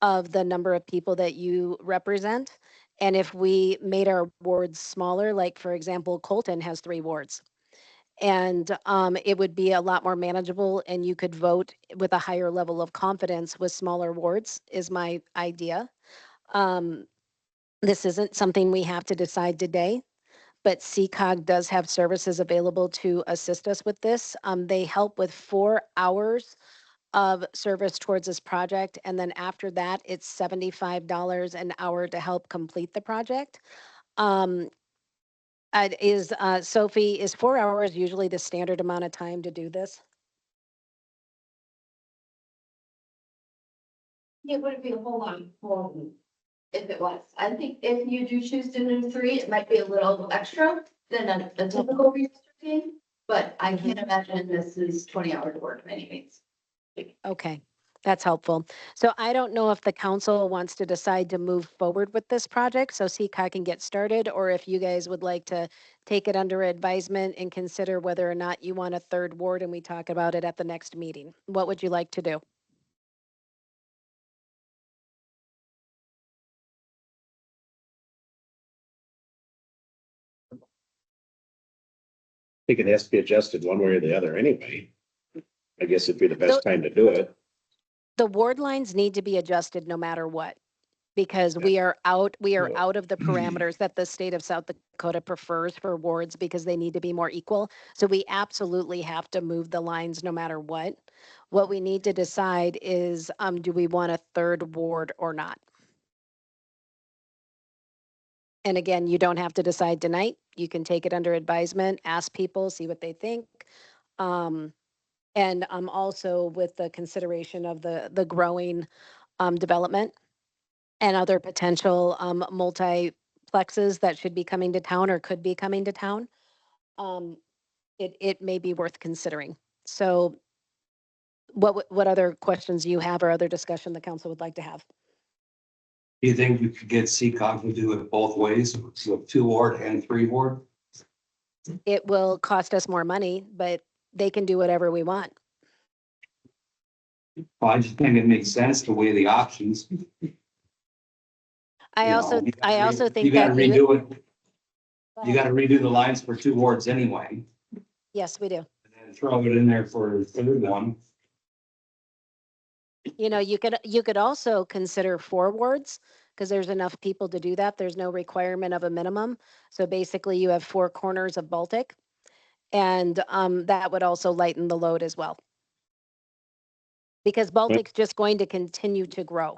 of the number of people that you represent. And if we made our wards smaller, like for example, Colton has 3 wards, and it would be a lot more manageable and you could vote with a higher level of confidence with smaller wards is my idea. Um, this isn't something we have to decide today, but CCOG does have services available to assist us with this. They help with 4 hours of service towards this project. And then after that, it's $75 an hour to help complete the project. Sophie, is 4 hours usually the standard amount of time to do this? It would be a whole lot more if it was. I think if you do choose to do 3, it might be a little extra than a typical redistricting. But I can't imagine this is 20 hours of work by any means. Okay, that's helpful. So I don't know if the council wants to decide to move forward with this project so CCOG can get started, or if you guys would like to take it under advisement and consider whether or not you want a third ward and we talk about it at the next meeting. What would you like to do? I think it has to be adjusted one way or the other anyway. I guess it'd be the best time to do it. The ward lines need to be adjusted no matter what, because we are out of the parameters that the state of South Dakota prefers for wards because they need to be more equal. So we absolutely have to move the lines no matter what. What we need to decide is, do we want a third ward or not? And again, you don't have to decide tonight. You can take it under advisement, ask people, see what they think. And also with the consideration of the growing development and other potential multiplexes that should be coming to town or could be coming to town, it may be worth considering. So what other questions you have or other discussion the council would like to have? Do you think you could get CCOG to do it both ways, so 2 ward and 3 ward? It will cost us more money, but they can do whatever we want. Well, I just think it makes sense to weigh the options. I also think You gotta that redo it. You gotta redo the lines for 2 wards anyway, yes, we do. and then throw it in there for a third one. You know, you could also consider 4 wards because there's enough people to do that. There's no requirement of a minimum. So basically you have 4 corners of Baltic, and that would also lighten the load as well. Because Baltic's just going to continue to grow.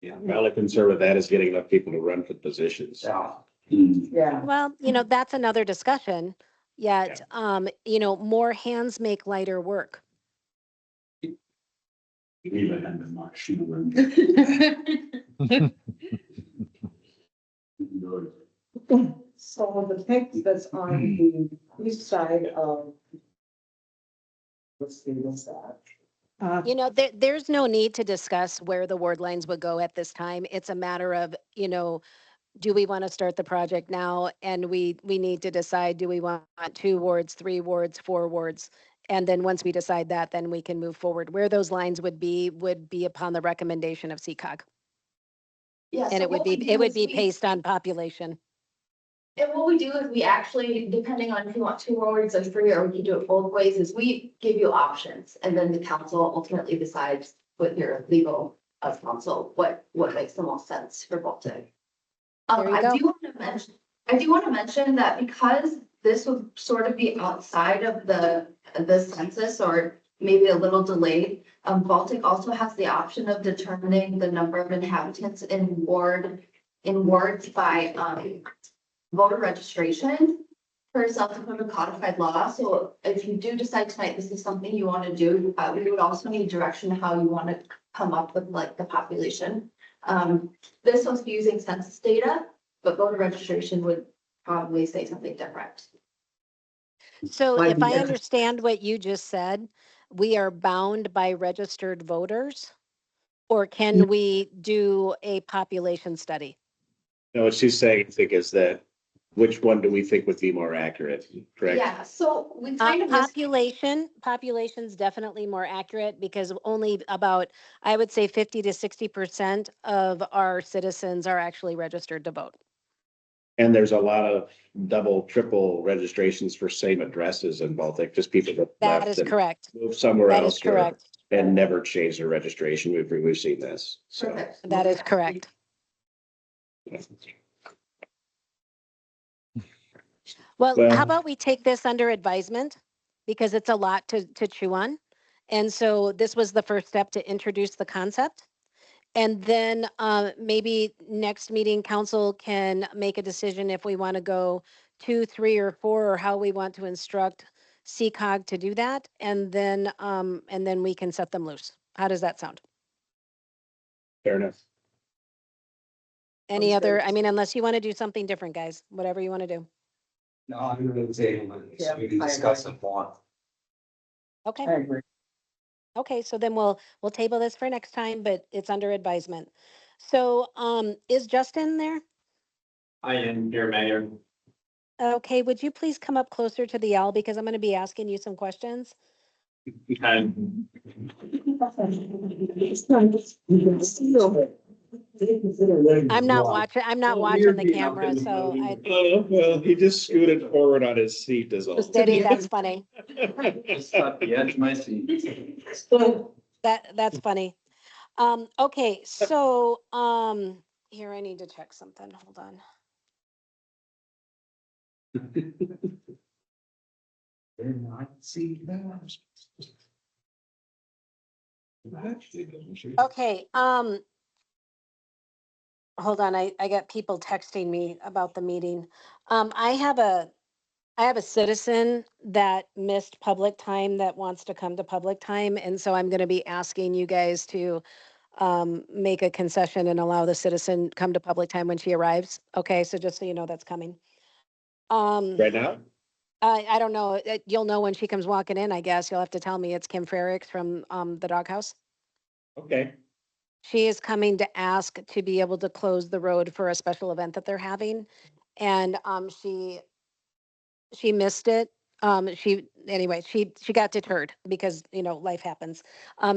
Yeah. My only concern with that is getting enough people to run for positions. Yeah. Yeah. Well, that's another discussion. Yet, more hands make lighter work. Even had the machine. So the text that's on the east side of. Let's see, what's that? There's no need to discuss where the ward lines would go at this time. It's a matter of, do we want to start the project now? And we need to decide, do we want 2 wards, 3 wards, 4 wards? And then once we decide that, then we can move forward. Where those lines would be upon the recommendation of CCOG. Yeah. And it would be based on population. And what we do is we actually, depending on if you want 2 wards or 3, or we can do it both ways, is we give you options. And then the council ultimately decides with your legal counsel, what makes the most sense for Baltic. There you go. I do want to mention that because this would sort of be outside of the census or maybe a little delayed, Baltic also has the option of determining the number of inhabitants in wards by voter registration per South Dakota codified law. So if you do decide tonight this is something you want to do, we would also need direction how you want to come up with like the population. This was using census data, but voter registration would probably say something different. So Like, if I yeah. understand what you just said, we are bound by registered voters? Or can we do a population study? No, what she's saying, I think, is that which one do we think would be more accurate, correct? Yeah, so we kind of just, Population's definitely more accurate because only about, I would say 50 to 60% of our citizens are actually registered to vote. And there's a lot of double, triple registrations for same addresses in Baltic, just people that That left is and correct. moved somewhere That is else or correct. and never changed their registration. We've seen this, so. perfect. That is correct. Well, Well- how about we take this under advisement? Because it's a lot to chew on. And so this was the first step to introduce the concept. And then maybe next meeting, council can make a decision if we want to go 2, 3, or 4, or how we want to instruct CCOG to do that. And then we can set them loose. How does that sound? Fair enough. Any Sounds other, good. I mean, unless you want to do something different, guys, whatever you want to do. No, I'm going to table it, so we can Yeah, I discuss agree. it more. Okay. I agree. Okay, so then we'll table this for next time, but it's under advisement. So is Justin there? I am here, Mayor. Okay, would you please come up closer to the L because I'm going to be asking you some questions. Okay. I'm not watching the camera, so I, Oh, well, he just scooted forward on his seat is all. Eddie, that's funny. Just at the edge of my seat. That's funny. Okay, so here I need to check something. Hold on. Okay, hold on, I got people texting me about the meeting. I have a citizen that missed public time that wants to come to public time, and so I'm gonna be asking you guys to make a concession and allow the citizen come to public time when she arrives. Okay, so just so you know, that's coming. Right now? I don't know, you'll know when she comes walking in, I guess. You'll have to tell me. It's Kim Frerichs from the doghouse. Okay. She is coming to ask to be able to close the road for a special event that they're having. And she missed it. She got deterred because, life happens.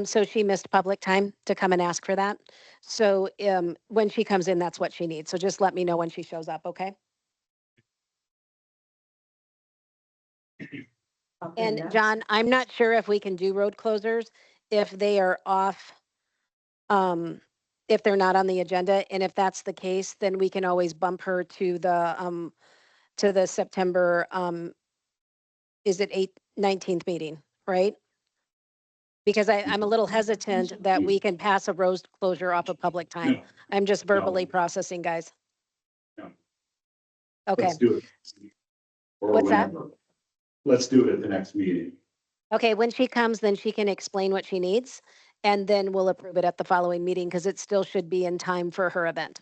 So she missed public time to come and ask for that. So when she comes in, that's what she needs. So just let me know when she shows up, okay? And John, I'm not sure if we can do road closers if they are off, if they're not on the agenda. And if that's the case, then we can always bump her to the September, is it 19th meeting, right? Because I'm a little hesitant that we can pass a road closure off of public time. No, I'm just verbally No. processing, guys. No. Okay, Let's do it. Or What's that? whenever. Let's do it at the next meeting. okay, when she comes, then she can explain what she needs. And then we'll approve it at the following meeting because it still should be in time for her event.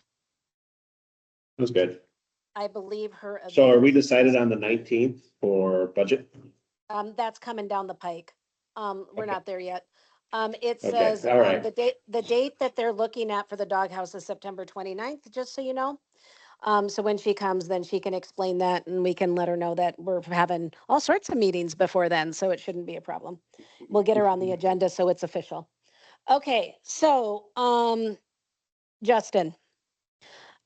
That's good. I believe her event. So are we decided on the 19th for budget? That's coming down the pike. We're Okay. not there yet. It Okay, says, all right. the date that they're looking at for the doghouse is September 29th, just so you know. So when she comes, then she can explain that and we can let her know that we're having all sorts of meetings before then, so it shouldn't be a problem. We'll get her on the agenda so it's official. Okay, so, Justin.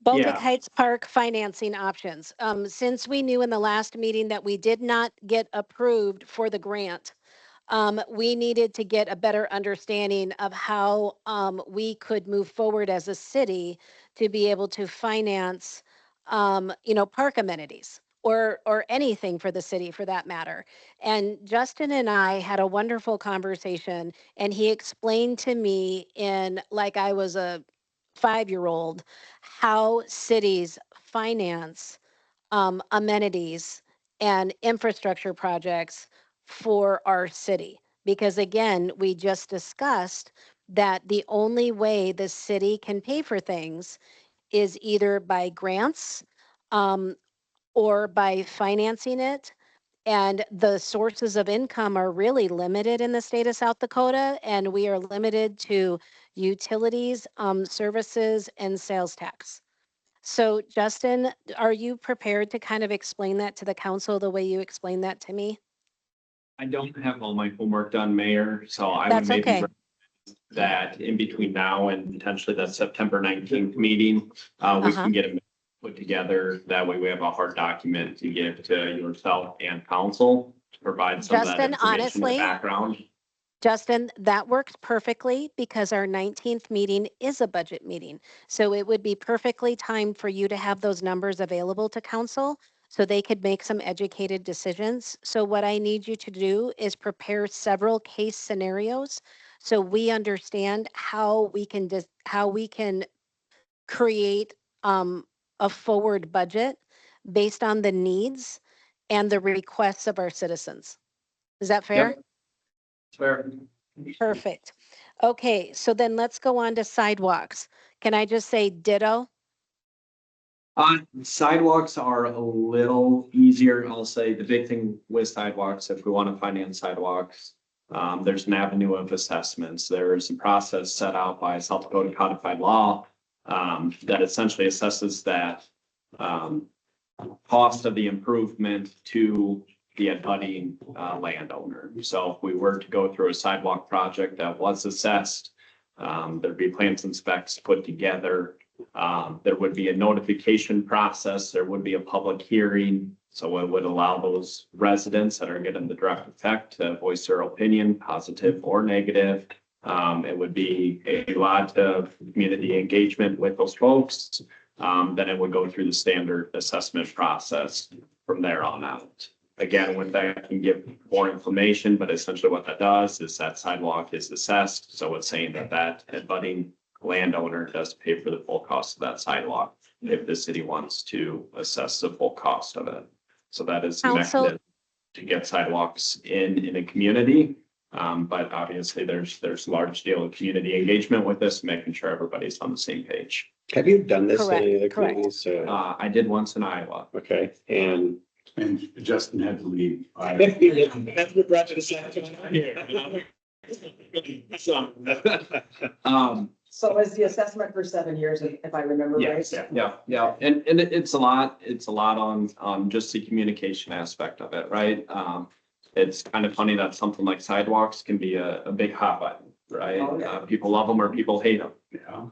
Baltic Yeah. Heights Park financing options. Since we knew in the last meeting that we did not get approved for the grant, we needed to get a better understanding of how we could move forward as a city to be able to finance, park amenities or anything for the city for that matter. And Justin and I had a wonderful conversation, and he explained to me in like I was a 5-year-old how cities finance amenities and infrastructure projects for our city. Because again, we just discussed that the only way the city can pay for things is either by grants um, or by financing it. And the sources of income are really limited in the state of South Dakota, and we are limited to utilities, services, and sales tax. So Justin, are you prepared to kind of explain that to the council the way you explained that to me? I don't have all my homework done, Mayor, so I would That's maybe okay. that in between now and potentially that September 19th meeting, we can get it put together. That way we have a hard document to give to yourself and council to provide some of that Justin, information in the honestly, background. Justin, that works perfectly because our 19th meeting is a budget meeting. So it would be perfectly timed for you to have those numbers available to council so they could make some educated decisions. So what I need you to do is prepare several case scenarios so we understand how we can create a forward budget based on the needs and the requests of our citizens. Is that fair? Yep. Fair. Perfect. Okay, so then let's go on to sidewalks. Can I just say ditto? Sidewalks are a little easier. I'll say the big thing with sidewalks, if we want to finance sidewalks, there's an avenue of assessments. There's a process set out by South Dakota codified law that essentially assesses that cost of the improvement to the abutting landowner. So if we were to go through a sidewalk project that was assessed, there'd be plans and specs put together. There would be a notification process. There would be a public hearing. So it would allow those residents that are getting the direct effect to voice their opinion, positive or negative. It would be a lot of community engagement with those folks. Then it would go through the standard assessment process from there on out. Again, with that, I can give more information, but essentially what that does is that sidewalk is assessed. So it's saying that that abutting landowner does pay for the full cost of that sidewalk if the city wants to assess the full cost of it. So that is the Council- mechanism to get sidewalks in a community. But obviously there's large deal of community engagement with this, making sure everybody's on the same page. Have you done this in Correct, any other correct. communities? I did once in Iowa. Okay, and. And Justin had to leave. That's what brought you to South Carolina. So, So is the assessment for 7 years, if I remember right? yes, yeah. And it's a lot on just the communication aspect of it, right? It's kind of funny that something like sidewalks can be a big hot button, right? Oh, yeah. People love them or people hate them. Yeah.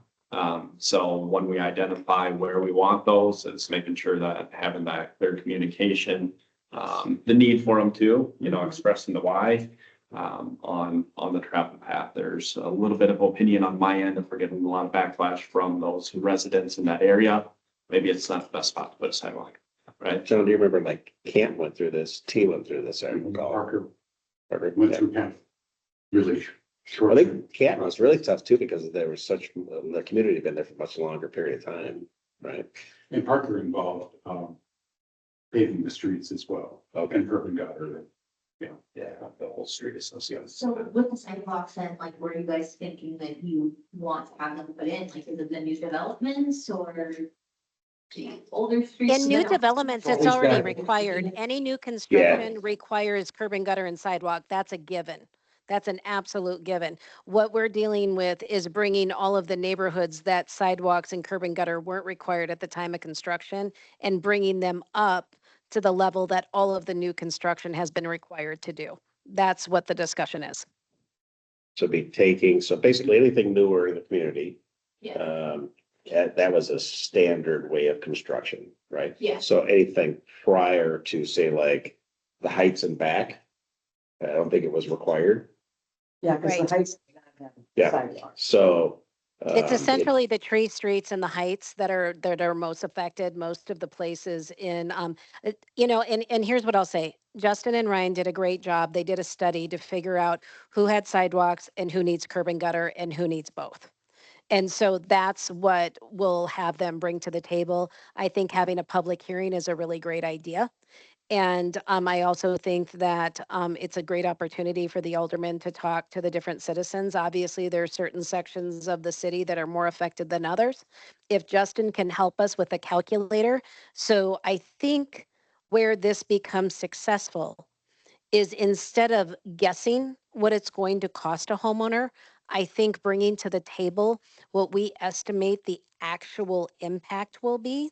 So when we identify where we want those, it's making sure that having that clear communication, the need for them too, expressing the why, on the travel path. There's a little bit of opinion on my end if we're getting a lot of backlash from those residents in that area. Maybe it's not the best spot to put a sidewalk, right? John, do you remember like Kent went through this, T went through this, I recall. Parker Parker, went yeah. through kind of really I short. think Canton was really tough too, because there was such, the community had been there for a much longer period of time, right? And Parker involved paving the streets as well. Okay. And curb and gutter. Yeah, the whole street association. So with the sidewalks and like, where are you guys thinking that you want to have them put in? Like, is it the new developments or the older streets? In new developments, it's Well, already exactly. required. Any new construction requires curb and gutter and sidewalk. That's a given. That's an absolute given. What we're dealing with is bringing all of the neighborhoods that sidewalks and curb and gutter weren't required at the time of construction and bringing them up to the level that all of the new construction has been required to do. That's what the discussion is. So so basically anything newer in the community, Yeah, that was a standard way of construction, right? Yeah. So anything prior to say like the heights and back, I don't think it was required. Yeah, because Right. the heights. Yeah. Sidewalks. So. It's essentially the tree streets and the heights that are most affected, most of the places in, and here's what I'll say. Justin and Ryan did a great job. They did a study to figure out who had sidewalks and who needs curb and gutter and who needs both. And so that's what we'll have them bring to the table. I think having a public hearing is a really great idea. And I also think that it's a great opportunity for the aldermen to talk to the different citizens. Obviously, there are certain sections of the city that are more affected than others. If Justin can help us with a calculator, so I think where this becomes successful is instead of guessing what it's going to cost a homeowner, I think bringing to the table what we estimate the actual impact will be.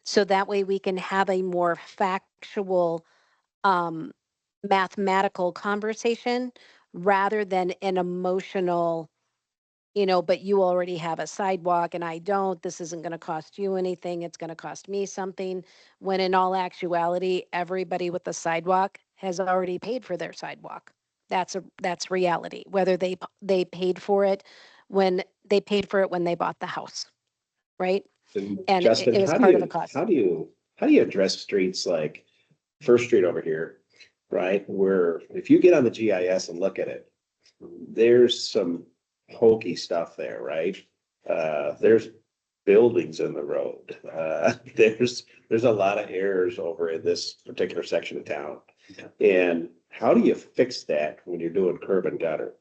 So that way we can have a more factual, um, mathematical conversation rather than an emotional, but you already have a sidewalk and I don't. This isn't going to cost you anything. It's going to cost me something. When in all actuality, everybody with the sidewalk has already paid for their sidewalk. That's reality. Whether they paid for it when they bought the house, right? And And Justin, it was part of the cost. how do you address streets like First Street over here, right? Where if you get on the GIS and look at it, there's some hokey stuff there, right? There's buildings in the road. There's a lot of errors over in this particular section of town. And how do you fix that when you're doing curb and gutter?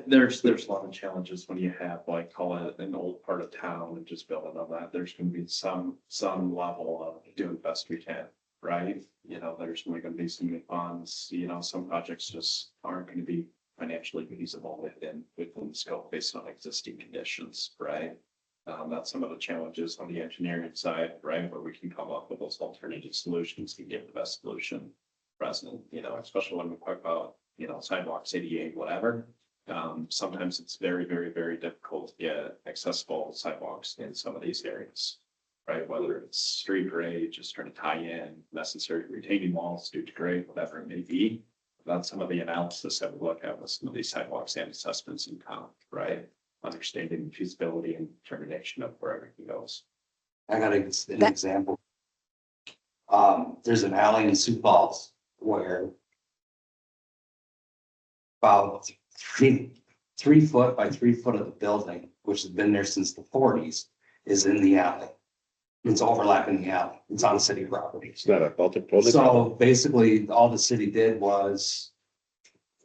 There's a lot of challenges when you have, like, call it an old part of town and just building on that. There's gonna be some level of doing the best we can, right? There's only gonna be so many funds, some projects just aren't gonna be financially feasible within the scope based on existing conditions, right? That's some of the challenges on the engineering side, right? Where we can come up with those alternative solutions to get the best solution present, especially when we talk about, sidewalks, ADA, whatever. Sometimes it's very, very, very difficult to get accessible sidewalks in some of these areas, right? Whether it's street grade, just trying to tie in necessary retaining walls due to grade, whatever it may be. That's some of the analysis that we look at with some of these sidewalks and assessments in town, right? Understanding feasibility and determination of where everything goes. I got an example. There's an alley in Sioux Falls where about 3 foot by 3 foot of the building, which has been there since the 40s, is in the alley. It's overlapping the alley. It's on city property. It's not a Baltic building. So basically, all the city did was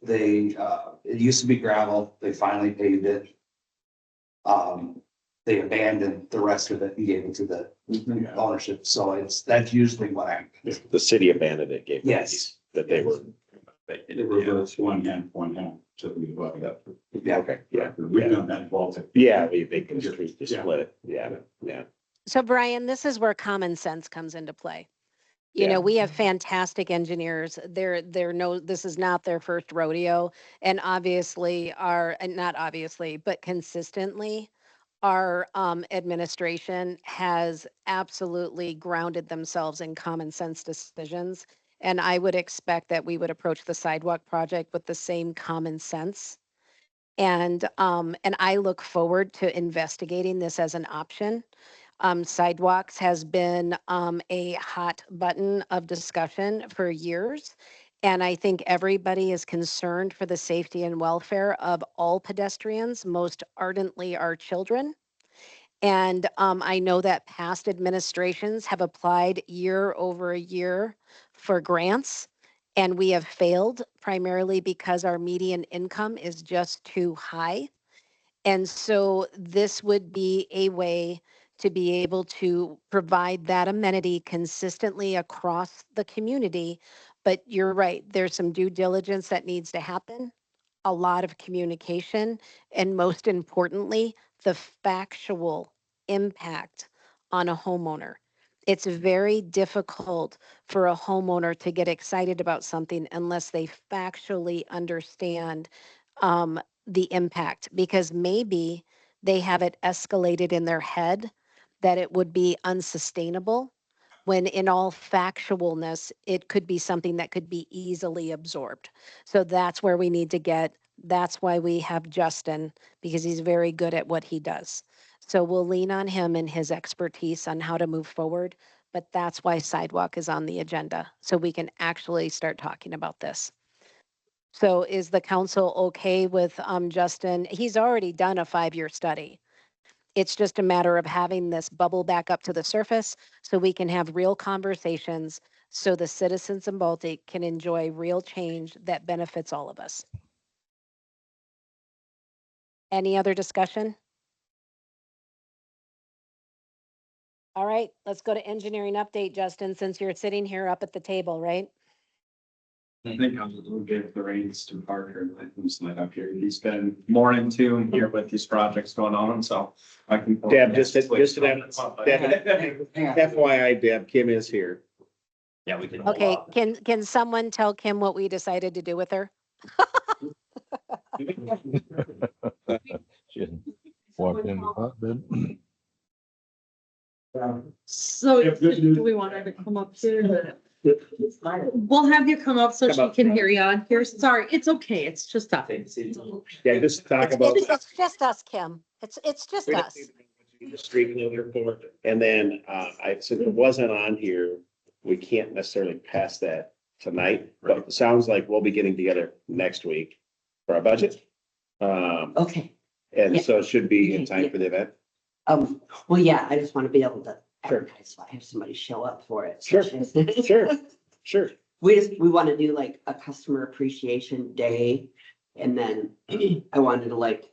it used to be gravel. They finally paved it. They abandoned the rest of it and gave it to the ownership. So that's usually what happens. The city abandoned it, gave Yes. that they were. It reverts one hand, to the above. Yeah. Okay, yeah. We've done that in Baltic. Yeah, they can just split it. Yeah. So Brian, this is where common sense comes into play. Yeah. We have fantastic engineers. This is not their first rodeo. And obviously not obviously, but consistently, our administration has absolutely grounded themselves in common sense decisions. And I would expect that we would approach the sidewalk project with the same common sense. And I look forward to investigating this as an option. Sidewalks has been a hot button of discussion for years. And I think everybody is concerned for the safety and welfare of all pedestrians, most ardently our children. And I know that past administrations have applied year over year for grants, and we have failed primarily because our median income is just too high. And so this would be a way to be able to provide that amenity consistently across the community. But you're right, there's some due diligence that needs to happen, a lot of communication, and most importantly, the factual impact on a homeowner. It's very difficult for a homeowner to get excited about something unless they factually understand the impact, because maybe they have it escalated in their head that it would be unsustainable, when in all factualness, it could be something that could be easily absorbed. So that's where we need to get, that's why we have Justin, because he's very good at what he does. So we'll lean on him and his expertise on how to move forward, but that's why sidewalk is on the agenda, so we can actually start talking about this. So is the council okay with Justin? He's already done a 5-year study. It's just a matter of having this bubble back up to the surface so we can have real conversations so the citizens in Baltic can enjoy real change that benefits all of us. Any other discussion? All right, let's go to engineering update, Justin, since you're sitting here up at the table, right? I think I'll give the reins to Parker and let him slide up here. He's been more in tune here with these projects going on, so I can. Deb, just FYI, Deb, Kim is here. Yeah, we can. Okay, can someone tell Kim what we decided to do with her? She walked in the hotbed. So Yeah, good news. do we want her to come up here? We'll have you come up so Come she up. can hear you on here. Sorry, it's okay. It's just us. Yeah, just talk about. It's just us, Kim. It's just us. The street closure for, and then, since it wasn't on here, we can't necessarily pass that tonight, but it sounds like we'll be getting together next week for our budget. Okay, And Yeah. so it should be in time for the event. well, yeah, I just want to be able to Sure. advertise, so I have somebody show up for it. Sure. Sure. We want to do like a customer appreciation day, and then I wanted to like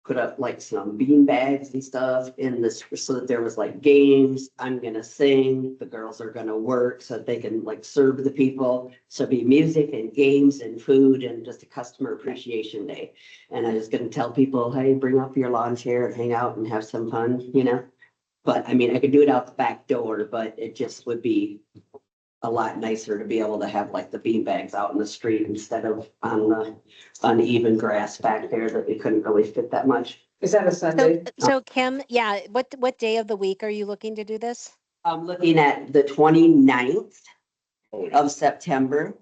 put up like some bean bags and stuff in this, so that there was like games. I'm gonna sing, the girls are gonna work so that they can like serve the people. So it'd be music and games and food and just a customer appreciation day. And I was gonna tell people, hey, bring up your lawn chair and hang out and have some fun, you know? But I mean, I could do it out the back door, but it just would be a lot nicer to be able to have like the bean bags out in the street instead of on the uneven grass back there that we couldn't really fit that much. Is that a Sunday? So Kim, yeah, what day of the week are you looking to do this? I'm looking at the 29th Oh, yeah. of September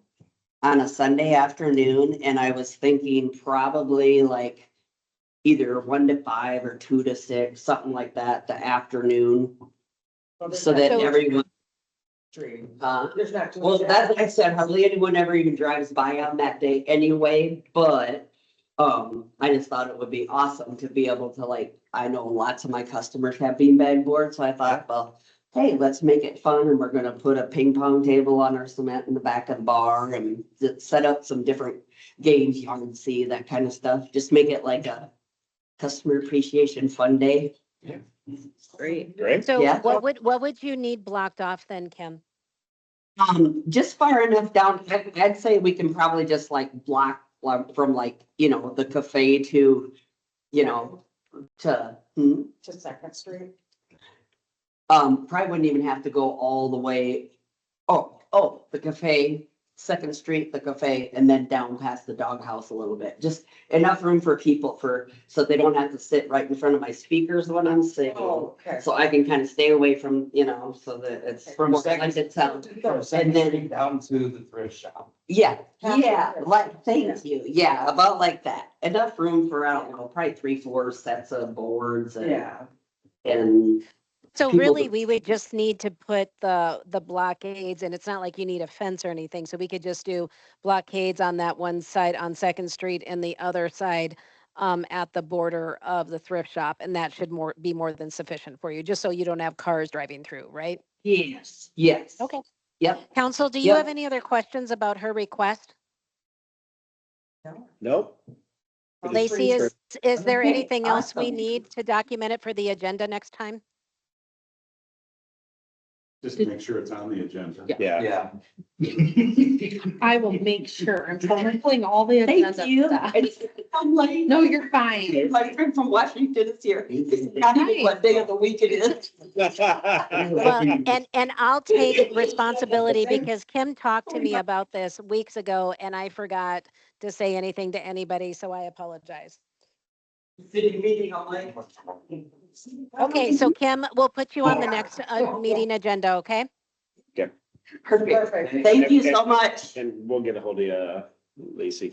on a Sunday afternoon, and I was thinking probably like either 1 to 5 or 2 to 6, something like that, the afternoon, so that So- everyone. There's not. Well, that's like I said, hardly anyone ever even drives by on that day anyway, but I just thought it would be awesome to be able to like, I know lots of my customers have beanbag boards, so I thought, well, hey, let's make it fun, and we're gonna put a ping pong table on our cement in the back of the bar and set up some different games you can see, that kind of stuff. Just make it like a customer appreciation fun day. Great. Great. So Yeah. what would you need blocked off then, Kim? Just far enough down, I'd say we can probably just like block from like, the cafe to, to, To Second Street. probably wouldn't even have to go all the way. Oh, the cafe, Second Street, the cafe, and then down past the doghouse a little bit. Just enough room for people so they don't have to sit right in front of my speakers when I'm singing. Oh, okay. So I can kind of stay away from, so that it's From more Second- blended sound. From Second And then- Street down to the thrift shop. Yeah, Half like, thank you. Yeah, about like that. Enough room for, I don't know, probably 3-4 sets of boards Yeah. and So people really, that- we would just need to put the blockades, and it's not like you need a fence or anything, so we could just do blockades on that one side on Second Street and the other side at the border of the thrift shop, and that should be more than sufficient for you, just so you don't have cars driving through, right? Yes. Okay. Yep. Council, do you Yep. have any other questions about her request? Nope. Lacey, is there Okay, anything else we awesome. need to document it for the agenda next time? Just to make sure it's on the agenda. Yeah. I will make sure. I'm pulling all the agenda Thank you. stuff. I'm like, No, you're fine. my friend from Washington is here. Not even what day of the week it is. Well, and I'll take responsibility because Kim talked to me about this weeks ago and I forgot to say anything to anybody, so I apologize. City meeting, I'm like. Okay, so Kim, we'll put you on the next meeting agenda, okay? Perfect. Thank you so much. And we'll get a hold of you, Lacey,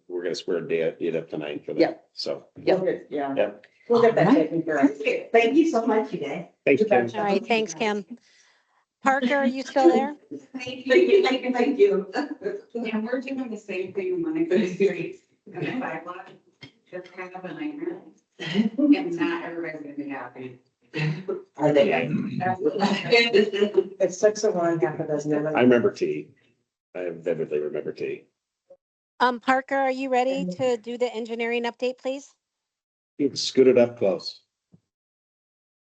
we're gonna swear it up tonight for that. Yeah. So, Yeah. yeah. We'll get that All right. taken care of. Perfect. Thank you so much, you guys. Thanks, Kim. All right, thanks, Kim. Parker, are you still there? Thank you. And we're doing the same thing when I go to the streets and the sidewalk, just kind of a nightmare. And not everybody's gonna be happy. Are they? It's 6 of one, half a dozen of I remember T. I vividly remember T. Parker, are you ready to do the engineering update, please? You scooted up close.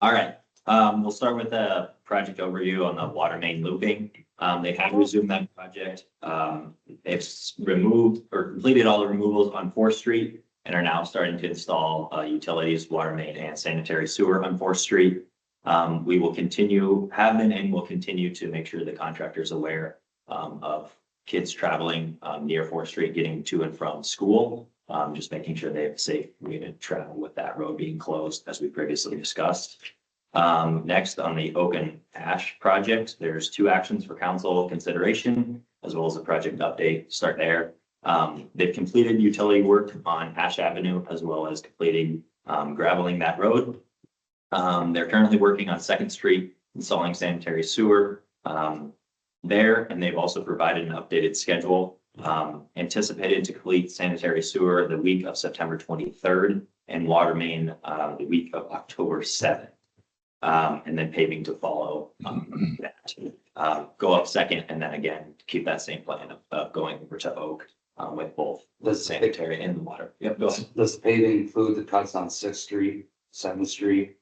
All right, we'll start with a project overview on the water main looping. They have resumed that project. They've removed or completed all the removals on 4th Street and are now starting to install utilities, water main and sanitary sewer on 4th Street. We will have been and will continue to make sure the contractor is aware of kids traveling near 4th Street, getting to and from school. Just making sure they have a safe way to travel with that road being closed, as we previously discussed. Next, on the Oak and Ash project, there's 2 actions for council consideration, as well as a project update. Start there. They've completed utility work on Ash Avenue, as well as completing graveling that road. They're currently working on 2nd Street, installing sanitary sewer there, and they've also provided an updated schedule. Anticipated to complete sanitary sewer the week of September 23rd and water main the week of October 7th. And then paving to follow that. Go up second and then again, keep that same plan of going over to Oak with both the sanitary and the water. Yep, go ahead. Does the paving include the cuts on 6th Street, 7th Street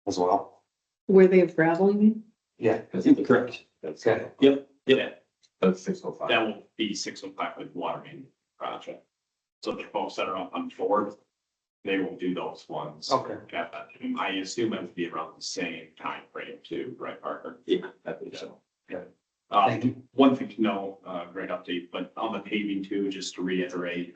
as well? Where they have gravel, you mean? Yeah. Correct. Okay. Yep. That's 605. That will be 605 with water main project. So the folks that are up on 4th, they will do those ones. Okay. I assume it would be around the same time frame too, right, Parker? Yeah, I think so. Okay. Thank you. One thing to know, great update, but on the paving too, just to reiterate,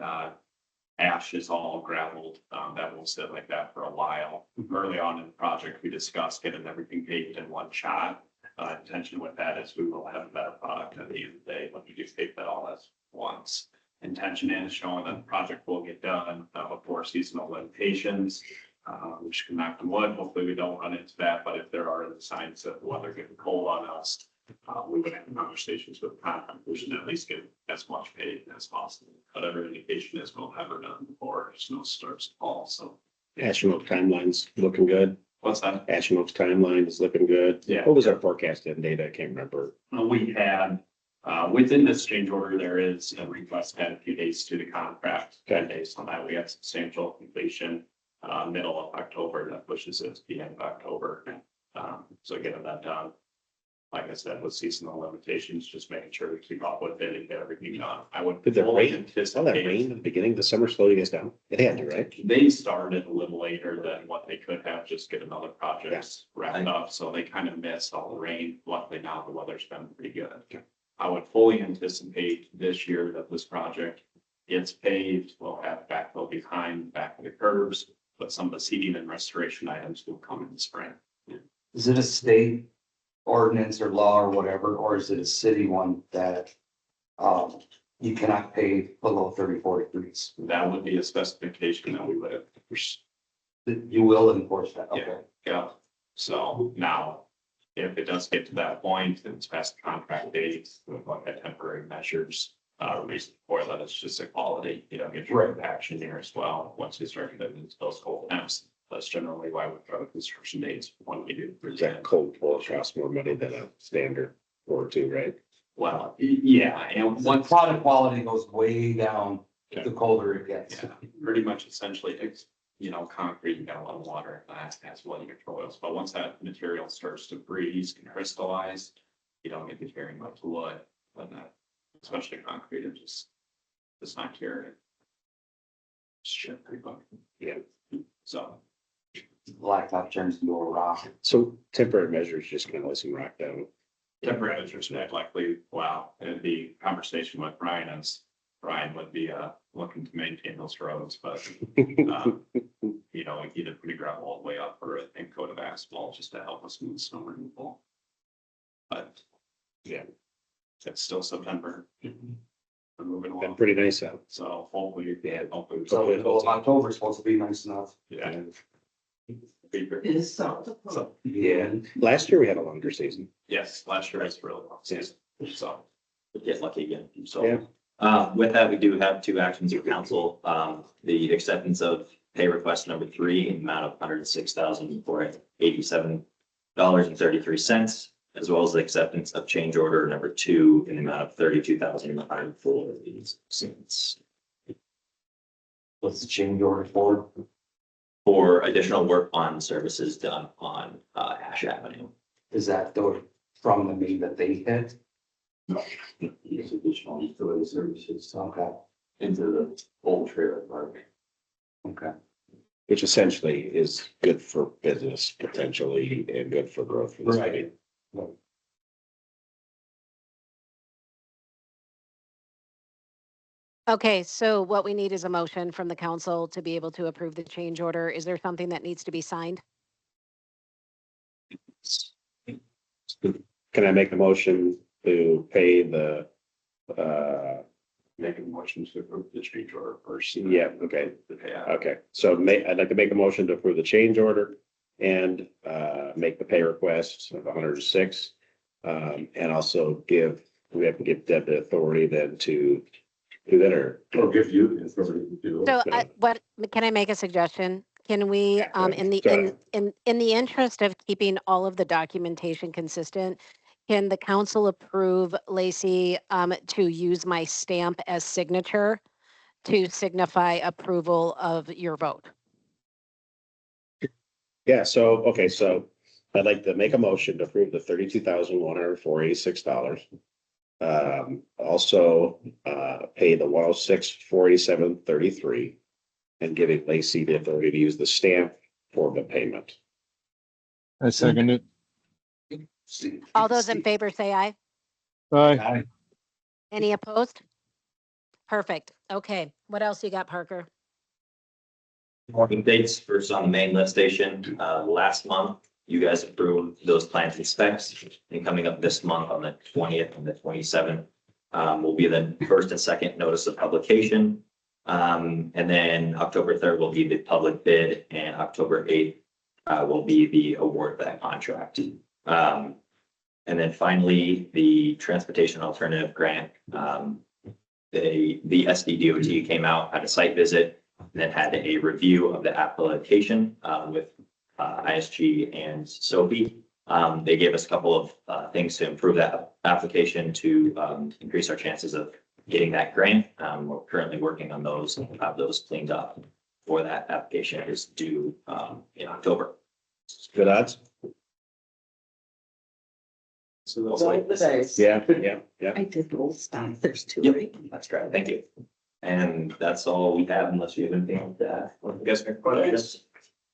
Ash is all gravelled. That will sit like that for a while. Early on in the project, we discussed getting everything paved in one shot. Intention with that is we will have a better product at the end of the day when we do pave that all at once. Intention is showing that the project will get done before seasonal limitations, which can knock on wood. Hopefully we don't run into that, but if there are any signs that the weather getting cold on us, we would have conversations with the contractor. We should at least get as much paid as possible. Whatever indication is, we'll have her done before snow starts to fall. So Ashen Oak timeline's looking good. what's that? Ashen Oak's timeline is looking good. Yeah. What was our forecasted data? I can't remember. We had, within this change order, there is a request to add a few days to the contract. 10 days on that, we had substantial completion, middle of October, that pushes it to the end of October. So getting that done, like I said, with seasonal limitations, just making sure we keep up with it and get everything done. I would. Did the fully rain, saw that rain at the beginning of the summer slow you guys down? It had to, right? They started a little later than what they could have, just get another project wrapped up, so they kind of missed all the rain. Luckily now the weather's been pretty good. Okay. I would fully anticipate this year that this project gets paved, we'll have backfill behind, back of the curves, but some of the seeding and restoration items will come in the spring. Is it a state ordinance or law or whatever, or is it a city one that you cannot pave below 34 degrees? That would be a specification that we would have. You will enforce that, Yeah. okay? Yeah, so now, if it does get to that point, and it's past the contract date, with like a temporary measures, reason for that, it's just equality, get your action here as well, once you start getting into those cold temps. That's generally why we throw construction dates when we do. That cold pour costs more money than a standard or two, right? Well, yeah, and Once product quality goes way down, the colder it gets. yeah, pretty much essentially, it's, concrete, you got a lot of water, that's what your oils, but once that material starts to freeze and crystallize, you don't get very much wood, but that, especially concrete, it's not curing. Shit, pretty much. Yeah. So. Blacktop turns into a rock. So temporary measures just kind of let some rock down. Temporary measures may likely, and the conversation with Brian is, Brian would be looking to maintain those roads, but like either putting gravel all the way up or a coat of asphalt just to help us move snow removal. But yeah, it's still September. We're moving Been along. pretty nice out. So hopefully, hopefully. So October's supposed to be nice enough. Yeah. It is so. Yeah. Last year we had a longer season. Yes, last year was really long season, so. Get lucky again. Yeah. So, with that, we do have 2 actions for council. The acceptance of pay request number 3 in the amount of $106,487.33, as well as the acceptance of change order number 2 in the amount of $32,104. What's the change order for? For additional work on services done on Ash Avenue. Is that the, from the main that they hit? Use additional utility services Okay, into the old trailer park. okay. Which essentially is good for business potentially and good for growth for the city. Okay, so what we need is a motion from the council to be able to approve the change order. Is there something that needs to be signed? Can I make a motion to pay the, Making motions to approve the change order first. yeah, okay, Yeah. okay. So I'd like to make a motion to approve the change order and make the pay request of 106. And also we have to give Deb the authority then to do that or. Or give you the authority to do it. So can I make a suggestion? Can we, Yeah, go ahead. in the interest of keeping all of the documentation consistent, can the council approve Lacey to use my stamp as signature to signify approval of your vote? Yeah, so, okay, so I'd like to make a motion to approve the $32,104.86. Also, pay the 106,487.33 and giving Lacey the authority to use the stamp for the payment. I second it. All those in favor say aye. Aye. Any opposed? Perfect. Okay, what else you got, Parker? Morning dates first on the main lift station. Last month, you guys approved those plans and specs. And coming up this month on the 20th and the 27th, will be the first and second notice of publication. And then October 3rd will be the public bid and October 8th will be the award of that contract. And then finally, the transportation alternative grant. The SDDOT came out, had a site visit, and then had a review of the application with ISG and Sophie. They gave us a couple of things to improve that application to increase our chances of getting that grant. We're currently working on those and have those cleaned up for that application is due in October. Good odds? So those like this. Yeah. I did roll stop. There's two, Yep. right? That's correct. Thank you. And that's all we have unless you have anything to add. I guess any questions?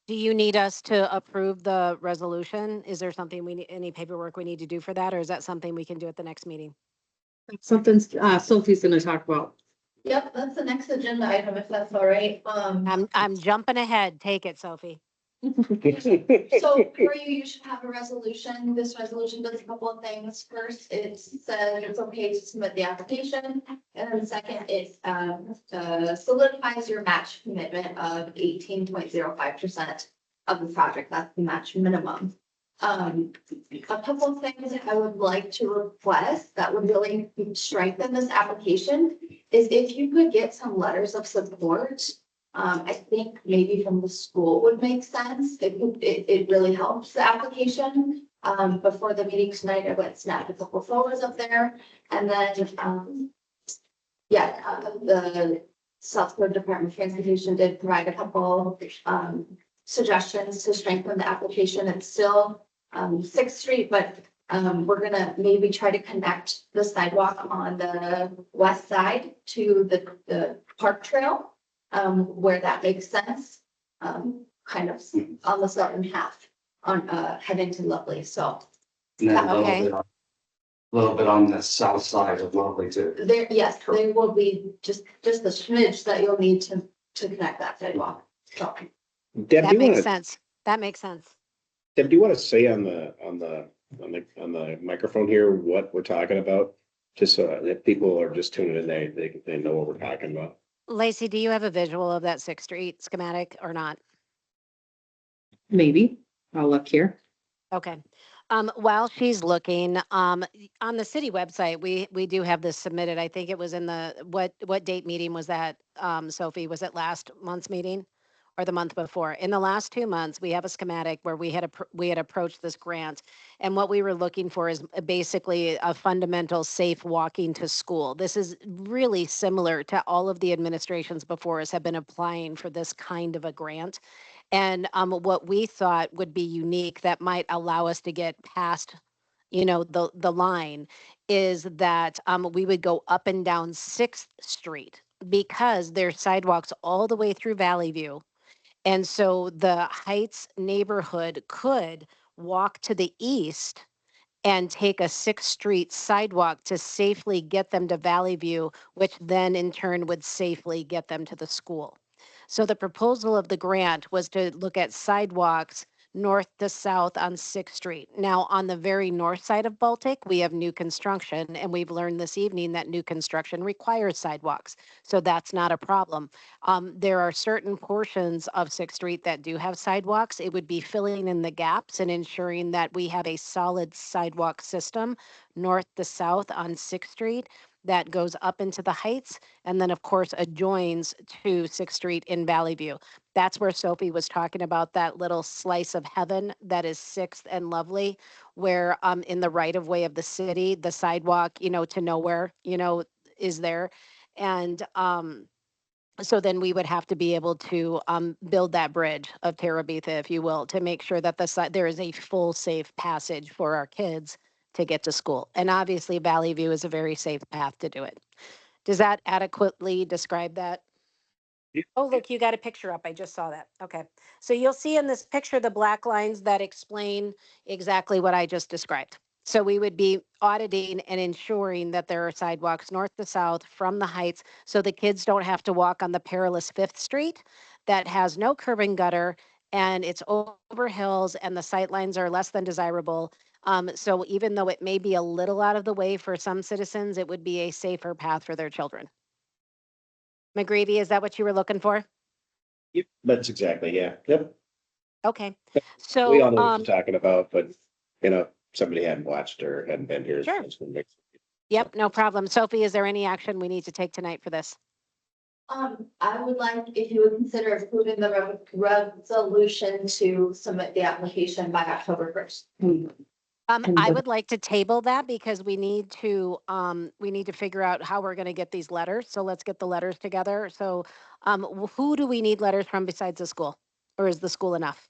Do you need us to approve the resolution? Is there something any paperwork we need to do for that, or is that something we can do at the next meeting? Something Sophie's gonna talk about. Yep, that's the next agenda item, if that's all right. I'm jumping ahead. Take it, Sophie. So for you should have a resolution. This resolution does a couple of things. First, it says it's okay to submit the application. And then second, it solidifies your match commitment of 18.05% of the project. That's the match minimum. A couple of things I would like to request that would really strengthen this application is if you could get some letters of support. I think maybe from the school would make sense. It really helps the application. Before the meeting tonight, I went snap a couple photos up there. And then, the South Dakota Department of Transportation did provide a couple suggestions to strengthen the application. It's still 6th Street, but we're gonna maybe try to connect the sidewalk on the west side to the park trail. Where that makes sense, kind of on the southern half on, heading to Lovely, so. And then Okay. a little bit on the south side of Lovely too. There, yes, there will be just the smidge that you'll need to connect that sidewalk, so. Deb, That do you makes want to, sense. That makes sense. Deb, do you want to say on the microphone here what we're talking about? Just so that people are just tuning in, they know what we're talking about. Lacey, do you have a visual of that 6th Street schematic or not? Maybe. I'll look here. Okay. While she's looking, on the city website, we do have this submitted. I think it was in the, what date meeting was that, Sophie? Was it last month's meeting? or the month before. In the last 2 months, we have a schematic where we had approached this grant. And what we were looking for is basically a fundamental safe walking to school. This is really similar to all of the administrations before us have been applying for this kind of a grant. And what we thought would be unique that might allow us to get past, the line is that we would go up and down 6th Street because there's sidewalks all the way through Valley View. And so the Heights neighborhood could walk to the east and take a 6th Street sidewalk to safely get them to Valley View, which then in turn would safely get them to the school. So the proposal of the grant was to look at sidewalks north to south on 6th Street. Now, on the very north side of Baltic, we have new construction, and we've learned this evening that new construction requires sidewalks. So that's not a problem. There are certain portions of 6th Street that do have sidewalks. It would be filling in the gaps and ensuring that we have a solid sidewalk system north to south on 6th Street that goes up into the Heights and then of course adjoins to 6th Street in Valley View. That's where Sophie was talking about that little slice of heaven that is 6th and Lovely, where in the right of way of the city, the sidewalk, to nowhere, is there. And so then we would have to be able to build that bridge of Terabitha, if you will, to make sure that there is a full safe passage for our kids to get to school. And obviously Valley View is a very safe path to do it. Does that adequately describe that? Oh, look, you got a picture up. I just saw that. Okay. So you'll see in this picture the black lines that explain exactly what I just described. So we would be auditing and ensuring that there are sidewalks north to south from the Heights so the kids don't have to walk on the perilous 5th Street that has no curb and gutter and it's over hills and the sight lines are less than desirable. So even though it may be a little out of the way for some citizens, it would be a safer path for their children. McGreevy, is that what you were looking for? Yep, that's exactly, yeah, yep. Okay, We so, all know what you're talking about, but, somebody hadn't watched or hadn't been here. Sure. So it's gonna make- Yep, no problem. Sophie, is there any action we need to take tonight for this? I would like if you would consider approving the resolution to submit the application by October 1st. I would like to table that because we need to figure out how we're gonna get these letters. So let's get the letters together. So, who do we need letters from besides the school? Or is the school enough?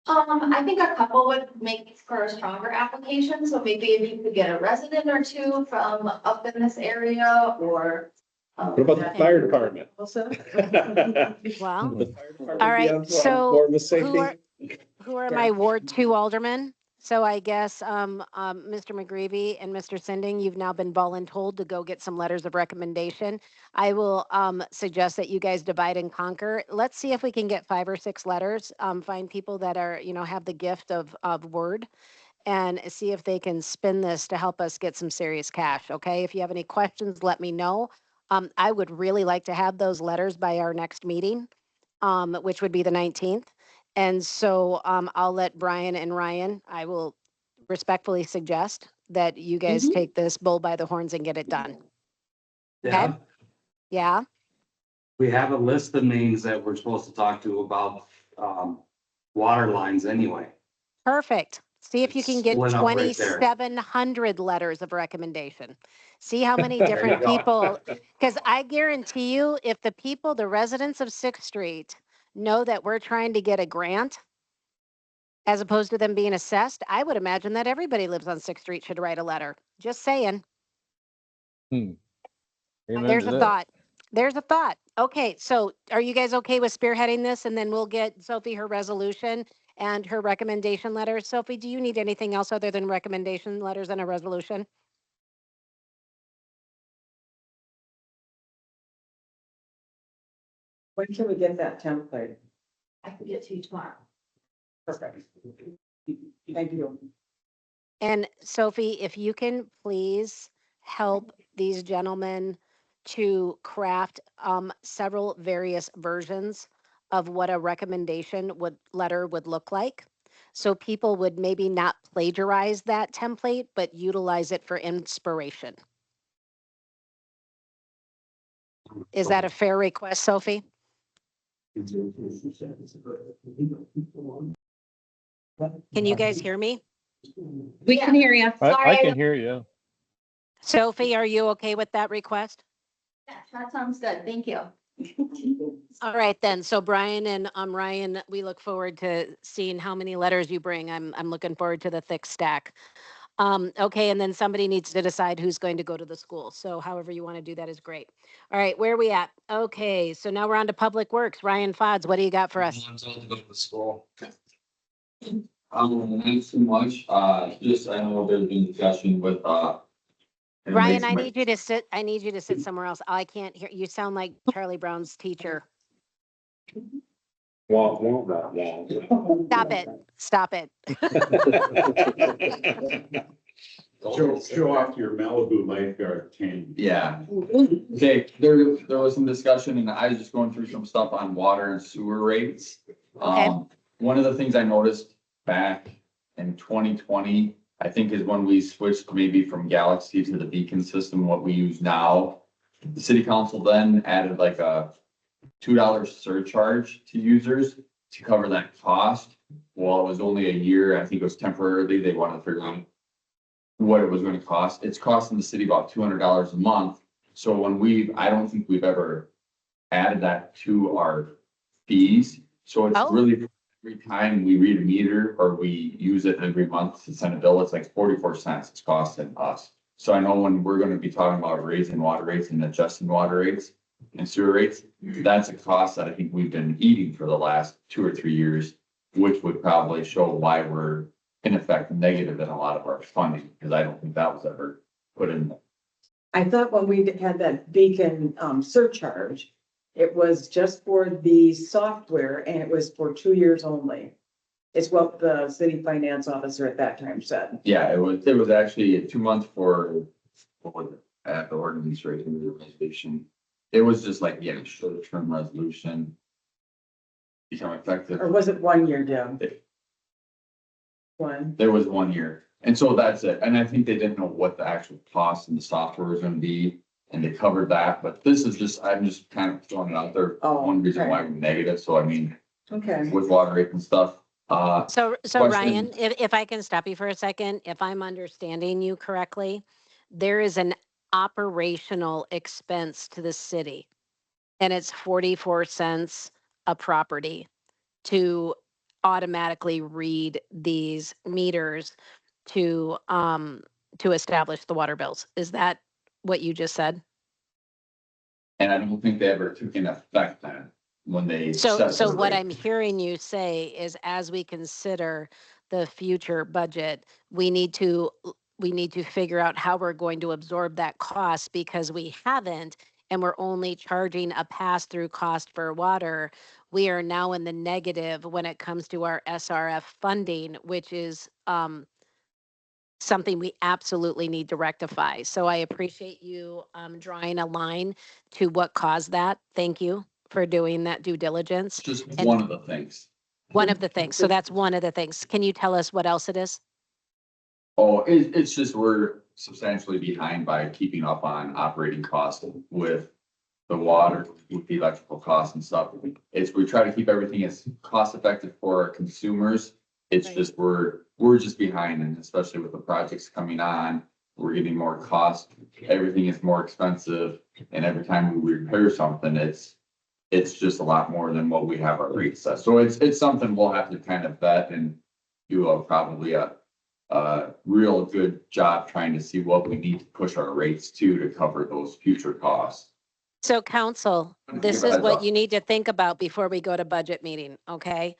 I think a couple would make for a stronger application, so maybe if you could get a resident or two from up in this area or. What about the fire department? Well, The fire department all be right, on so board with safety? who are my Ward 2 aldermen? So I guess, Mr. McGreevy and Mr. Sinding, you've now been voluntold to go get some letters of recommendation. I will suggest that you guys divide and conquer. Let's see if we can get 5 or 6 letters, find people that are, have the gift of word and see if they can spin this to help us get some serious cash, okay? If you have any questions, let me know. I would really like to have those letters by our next meeting, which would be the 19th. And so I'll let Brian and Ryan, I will respectfully suggest that you guys take this bull by the horns and get it done. Yeah, Yeah, we have a list of names that we're supposed to talk to about, water lines anyway. perfect. See if you can get Split up right there. 2,700 letters of recommendation. See how many There different you go. people, because I guarantee you, if the residents of 6th Street know that we're trying to get a grant, as opposed to them being assessed, I would imagine that everybody lives on 6th Street should write a letter. Just saying. Amen There's to a that. thought. There's a thought. Okay, so are you guys okay with spearheading this? And then we'll get Sophie her resolution and her recommendation letter. Sophie, do you need anything else other than recommendation letters and a resolution? When can we get that template? I can get to you tomorrow. Perfect. Thank you. And Sophie, if you can please help these gentlemen to craft several various versions of what a recommendation letter would look like. So people would maybe not plagiarize that template, but utilize it for inspiration. Is that a fair request, Sophie? Can you guys hear me? We can hear you. I can hear you. Sophie, are you okay with that request? Yeah, that sounds good. Thank you. All right then. So Brian and Ryan, we look forward to seeing how many letters you bring. I'm looking forward to the thick stack. Okay, and then somebody needs to decide who's going to go to the school. So however you want to do that is great. All right, where are we at? Okay, so now we're on to Public Works. Ryan Fods, what do you got for us? I'm told to go to the school. Not too much, just, I know there's been discussion with, and Ryan, Lacey I might- need you to sit. I need you to sit somewhere else. I can't hear. You sound like Charlie Brown's teacher. Wah, wah, wah, wah. Stop it. Stop it. Show off your Malibu lifeguard tan. Yeah. Okay, there was some discussion and I was just going through some stuff on water and sewer rates. Okay. One of the things I noticed back in 2020, I think is when we switched maybe from Galaxy to the Beacon system, what we use now. The city council then added like a $2 surcharge to users to cover that cost. Well, it was only a year, I think it was temporarily, they wanted to figure out what it was going to cost. It's costing the city about $200 a month. So I don't think we've ever added that to our fees. So it's really, every time we read a meter or we use it every month to send a bill, it's like 44 cents it's costing us. So I know when we're going to be talking about raising water rates and adjusting water rates and sewer rates, that's a cost that I think we've been eating for the last 2 or 3 years, which would probably show why we're in effect negative in a lot of our funding, because I don't think that was ever put in. I thought when we had that Beacon surcharge, it was just for the software and it was for 2 years only. It's what the city finance officer at that time said. Yeah, it was actually 2 months for, what was it, at the ordinance rate and the resolution. It was just like, yeah, short-term resolution. Become effective. Or was it 1 year, Jim? One. There was 1 year. And so that's it. And I think they didn't know what the actual cost and the software was gonna be. And they covered that, but this is just, I'm just kind of throwing it out there. One reason why we're negative. So I mean, Okay. with water rate and stuff. So question. Ryan, if I can stop you for a second, if I'm understanding you correctly, there is an operational expense to the city. And it's 44 cents a property to automatically read these meters to establish the water bills. Is that what you just said? And I don't think they ever took in effect then when they. So set the what rate. I'm hearing you say is as we consider the future budget, we need to figure out how we're going to absorb that cost because we haven't, and we're only charging a pass-through cost for water. We are now in the negative when it comes to our SRF funding, which is something we absolutely need to rectify. So I appreciate you drawing a line to what caused that. Thank you for doing that due diligence. Just And one of the things. one of the things. So that's one of the things. Can you tell us what else it is? Oh, it's just we're substantially behind by keeping up on operating costs with the water, with the electrical costs and stuff. We try to keep everything as cost effective for our consumers. It's Right. just we're just behind, and especially with the projects coming on, we're getting more cost. Everything is more expensive, and every time we repair something, it's just a lot more than what we have our rates set. So it's something we'll have to kind of vet and do probably a real good job trying to see what we need to push our rates to cover those future costs. So council, this Give a is heads what up. you need to think about before we go to budget meeting, okay?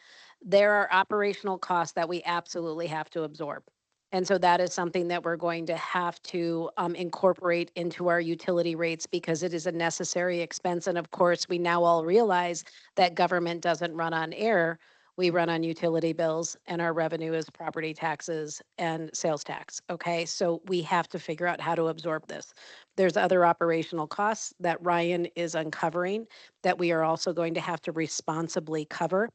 There are operational costs that we absolutely have to absorb. And so that is something that we're going to have to incorporate into our utility rates because it is a necessary expense. And of course, we now all realize that government doesn't run on air. We run on utility bills and our revenue is property taxes and sales tax, okay? So we have to figure out how to absorb this. There's other operational costs that Ryan is uncovering that we are also going to have to responsibly cover.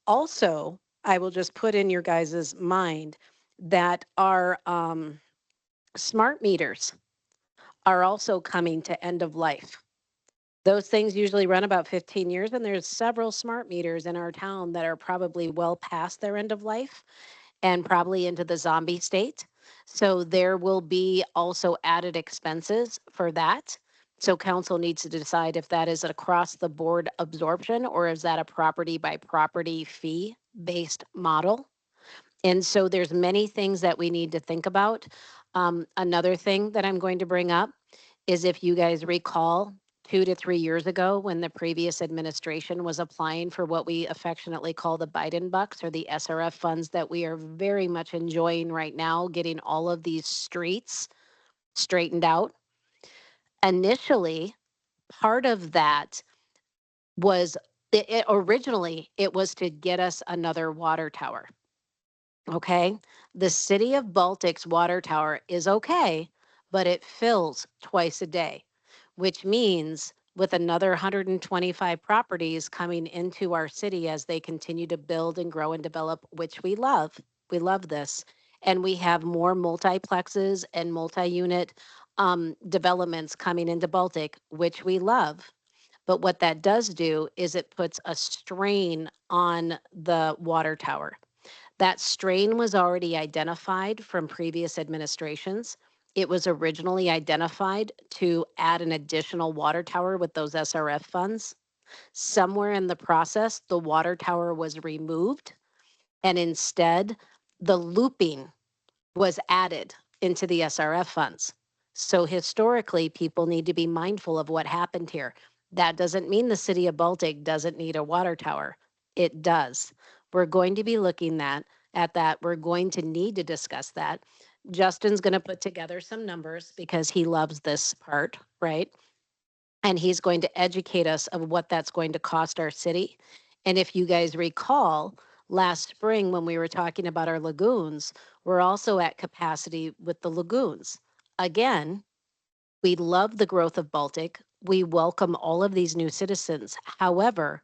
Also, I will just put in your guys' mind that our smart meters are also coming to end of life. Those things usually run about 15 years, and there's several smart meters in our town that are probably well past their end of life and probably into the zombie state. So there will be also added expenses for that. So council needs to decide if that is an across the board absorption or is that a property by property fee based model. And so there's many things that we need to think about. Another thing that I'm going to bring up is if you guys recall 2 to 3 years ago when the previous administration was applying for what we affectionately call the Biden bucks or the SRF funds that we are very much enjoying right now, getting all of these streets straightened out. Initially, part of that was originally it was to get us another water tower. Okay, the city of Baltic's water tower is okay, but it fills twice a day, which means with another 125 properties coming into our city as they continue to build and grow and develop, which we love this. And we have more multiplexes and multi-unit developments coming into Baltic, which we love. But what that does do is it puts a strain on the water tower. That strain was already identified from previous administrations. It was originally identified to add an additional water tower with those SRF funds. Somewhere in the process, the water tower was removed, and instead, the looping was added into the SRF funds. So historically, people need to be mindful of what happened here. That doesn't mean the city of Baltic doesn't need a water tower. It does. We're going to be looking at that. We're going to need to discuss that. Justin's going to put together some numbers because he loves this part, right? And he's going to educate us of what that's going to cost our city. And if you guys recall, last spring when we were talking about our lagoons, we're also at capacity with the lagoons. Again, we love the growth of Baltic. We welcome all of these new citizens. However,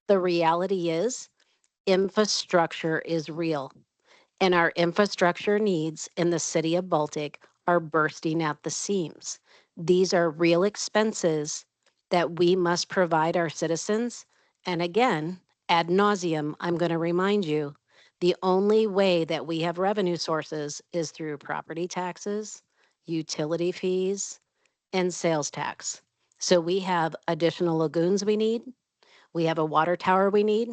the reality is infrastructure is real. And our infrastructure needs in the city of Baltic are bursting at the seams. These are real expenses that we must provide our citizens. And again, ad nauseum, I'm going to remind you, the only way that we have revenue sources is through property taxes, utility fees, and sales tax. So we have additional lagoons we need. We have a water tower we need.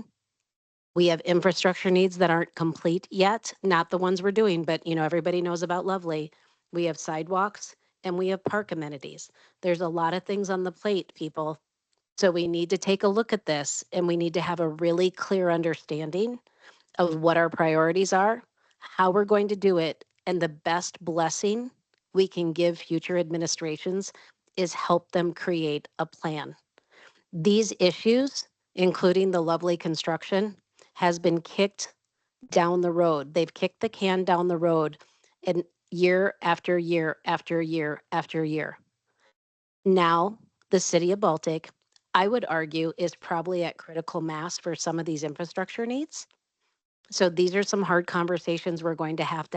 We have infrastructure needs that aren't complete yet, not the ones we're doing, but everybody knows about Lovely. We have sidewalks and we have park amenities. There's a lot of things on the plate, people. So we need to take a look at this and we need to have a really clear understanding of what our priorities are, how we're going to do it, and the best blessing we can give future administrations is help them create a plan. These issues, including the Lovely construction, has been kicked down the road. They've kicked the can down the road and year after year after year after year. Now, the city of Baltic, I would argue, is probably at critical mass for some of these infrastructure needs. So these are some hard conversations we're going to have.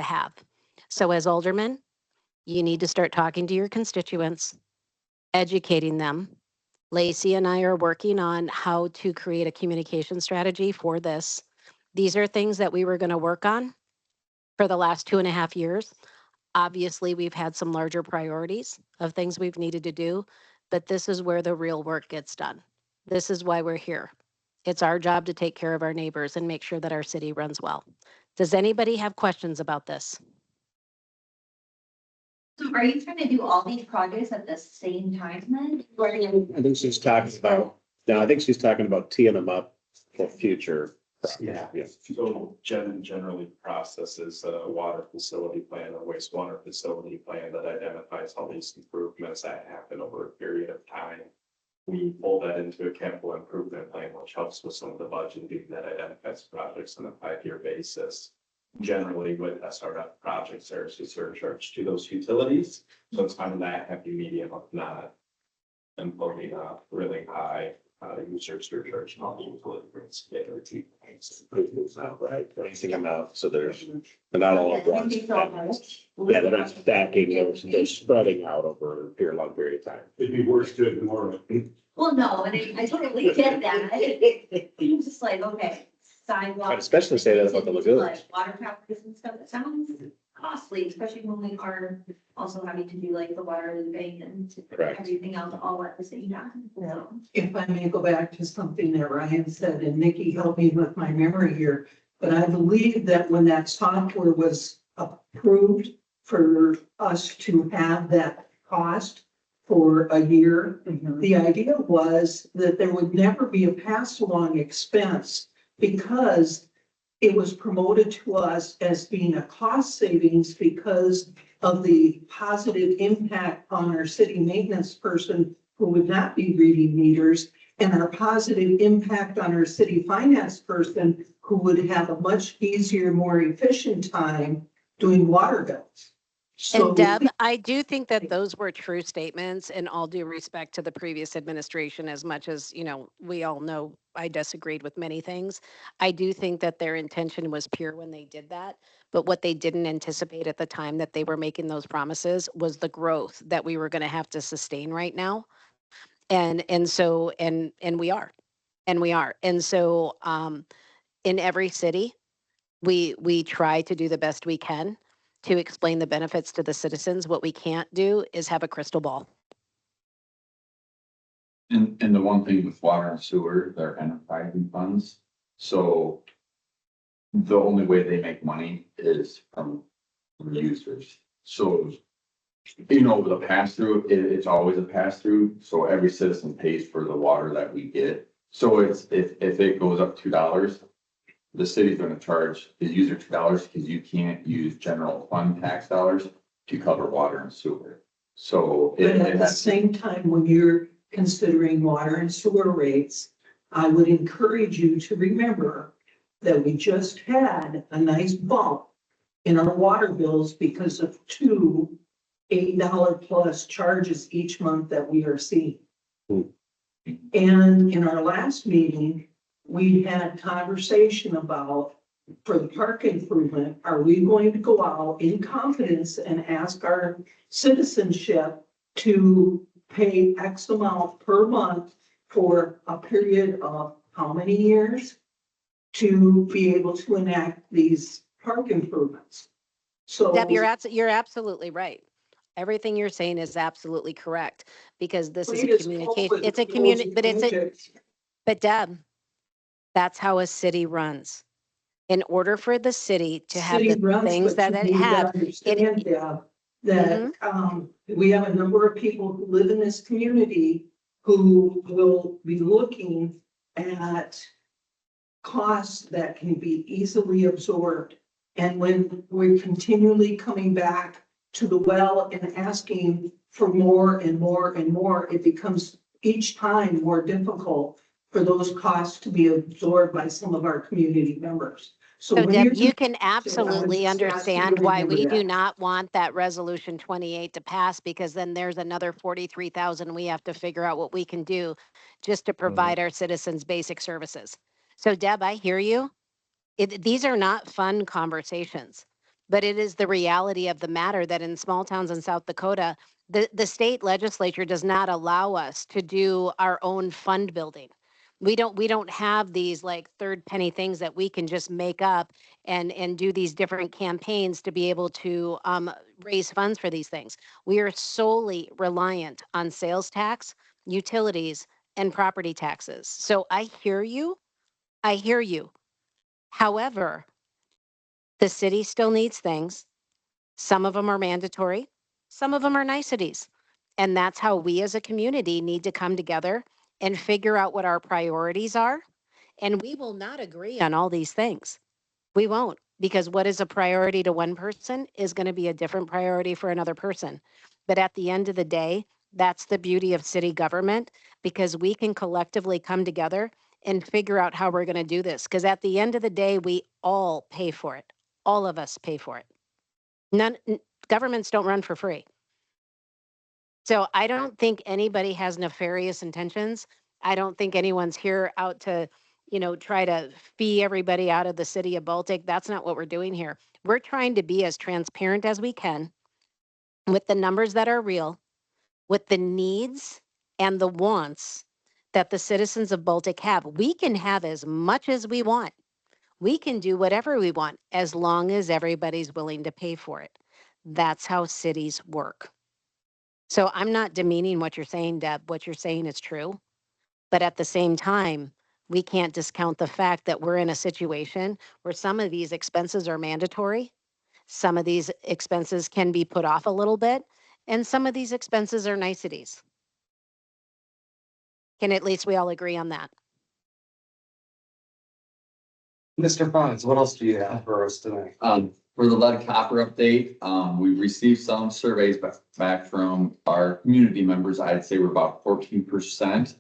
So as aldermen, you need to start talking to your constituents, educating them. Lacey and I are working on how to create a communication strategy for this. These are things that we were going to work on for the last 2.5 years. Obviously, we've had some larger priorities of things we've needed to do, but this is where the real work gets done. This is why we're here. It's our job to take care of our neighbors and make sure that our city runs well. Does anybody have questions about this? So are you trying to do all these projects at the same time then? I think she's talking about teeing them up for future. Yeah. So generally processes a water facility plan, a wastewater facility plan that identifies all these improvements that happen over a period of time. We pull that into a capital improvement plan, which helps with some of the budgeting that identifies projects on a 5-year basis. Generally with SRF projects, there's a surcharge to those utilities. So it's kind of that happy medium of not imposing a really high user surcharge on the utility rates. Right, anything amount, so they're not all at once. Yeah, they're not stacking, they're spreading out over a long period of time. It'd be worse to ignore it. Well, no, and I totally get that. I'm just like, okay, sidewalks. I'd especially say that about the like lagoons. Water towers and stuff, it sounds costly, especially when we are also having to do like the water looping and Correct. everything else all at the same time. So. If I may go back to something that Ryan said, and Nikki helped me with my memory here, but I believe that when that software was approved for us to have that cost for a year, the idea was that there would never be a pass-along expense because it was promoted to us as being a cost savings because of the positive impact on our city maintenance person who would not be reading meters, and our positive impact on our city finance person who would have a much easier, more efficient time doing water bills. So And Deb, I do think that those were true statements, in all due respect to the previous administration, as much as, we all know I disagreed with many things. I do think that their intention was pure when they did that. But what they didn't anticipate at the time that they were making those promises was the growth that we were going to have to sustain right now. And so we are. And so in every city, we try to do the best we can to explain the benefits to the citizens. What we can't do is have a crystal ball. And the one thing with water and sewer, they're enterprising funds, so the only way they make money is from users. So, the pass-through, it's always a pass-through, so every citizen pays for the water that we get. So it's, if it goes up $2, the city's gonna charge the user $2 because you can't use general fund tax dollars to cover water and sewer. So But it at the has, same time, when you're considering water and sewer rates, I would encourage you to remember that we just had a nice bump in our water bills because of two $8 plus charges each month that we are seeing. And in our last meeting, we had conversation about, for the park improvement, are we going to go out in confidence and ask our citizenship to pay X amount per month for a period of how many years to be able to enact these park improvements? So Deb, you're absolutely right. Everything you're saying is absolutely correct, because this is a communication, it's a community, but Deb, that's how a city runs. In order for the city to have the things that it have, we have a number of people who live in this community who will be looking at costs that can be easily absorbed. And when we're continually coming back to the well and asking for more and more and more, it becomes each time more difficult for those costs to be absorbed by some of our community members. So Deb, you can absolutely understand why we do not want that resolution 28 to pass, because then there's another 43,000 we have to figure out what we can do just to provide our citizens basic services. So Deb, I hear you. These are not fun conversations, but it is the reality of the matter that in small towns in South Dakota, the state legislature does not allow us to do our own fund building. We don't have these like third penny things that we can just make up and do these different campaigns to be able to raise funds for these things. We are solely reliant on sales tax, utilities, and property taxes. So I hear you. I hear you. However, the city still needs things. Some of them are mandatory, some of them are niceties. And that's how we as a community need to come together and figure out what our priorities are. And we will not agree on all these things. We won't, because what is a priority to one person is going to be a different priority for another person. But at the end of the day, that's the beauty of city government, because we can collectively come together and figure out how we're going to do this. Because at the end of the day, we all pay for it. All of us pay for it. Governments don't run for free. So I don't think anybody has nefarious intentions. I don't think anyone's here out to, try to fee everybody out of the city of Baltic. That's not what we're doing here. We're trying to be as transparent as we can with the numbers that are real, with the needs and the wants that the citizens of Baltic have. We can have as much as we want. We can do whatever we want as long as everybody's willing to pay for it. That's how cities work. So I'm not demeaning what you're saying, Deb. What you're saying is true. But at the same time, we can't discount the fact that we're in a situation where some of these expenses are mandatory. Some of these expenses can be put off a little bit, and some of these expenses are niceties. Can at least we all agree on that? Mr. Franz, what else do you have for us tonight? For the lead copper update, we received some surveys back from our community members. I'd say we're about 14%.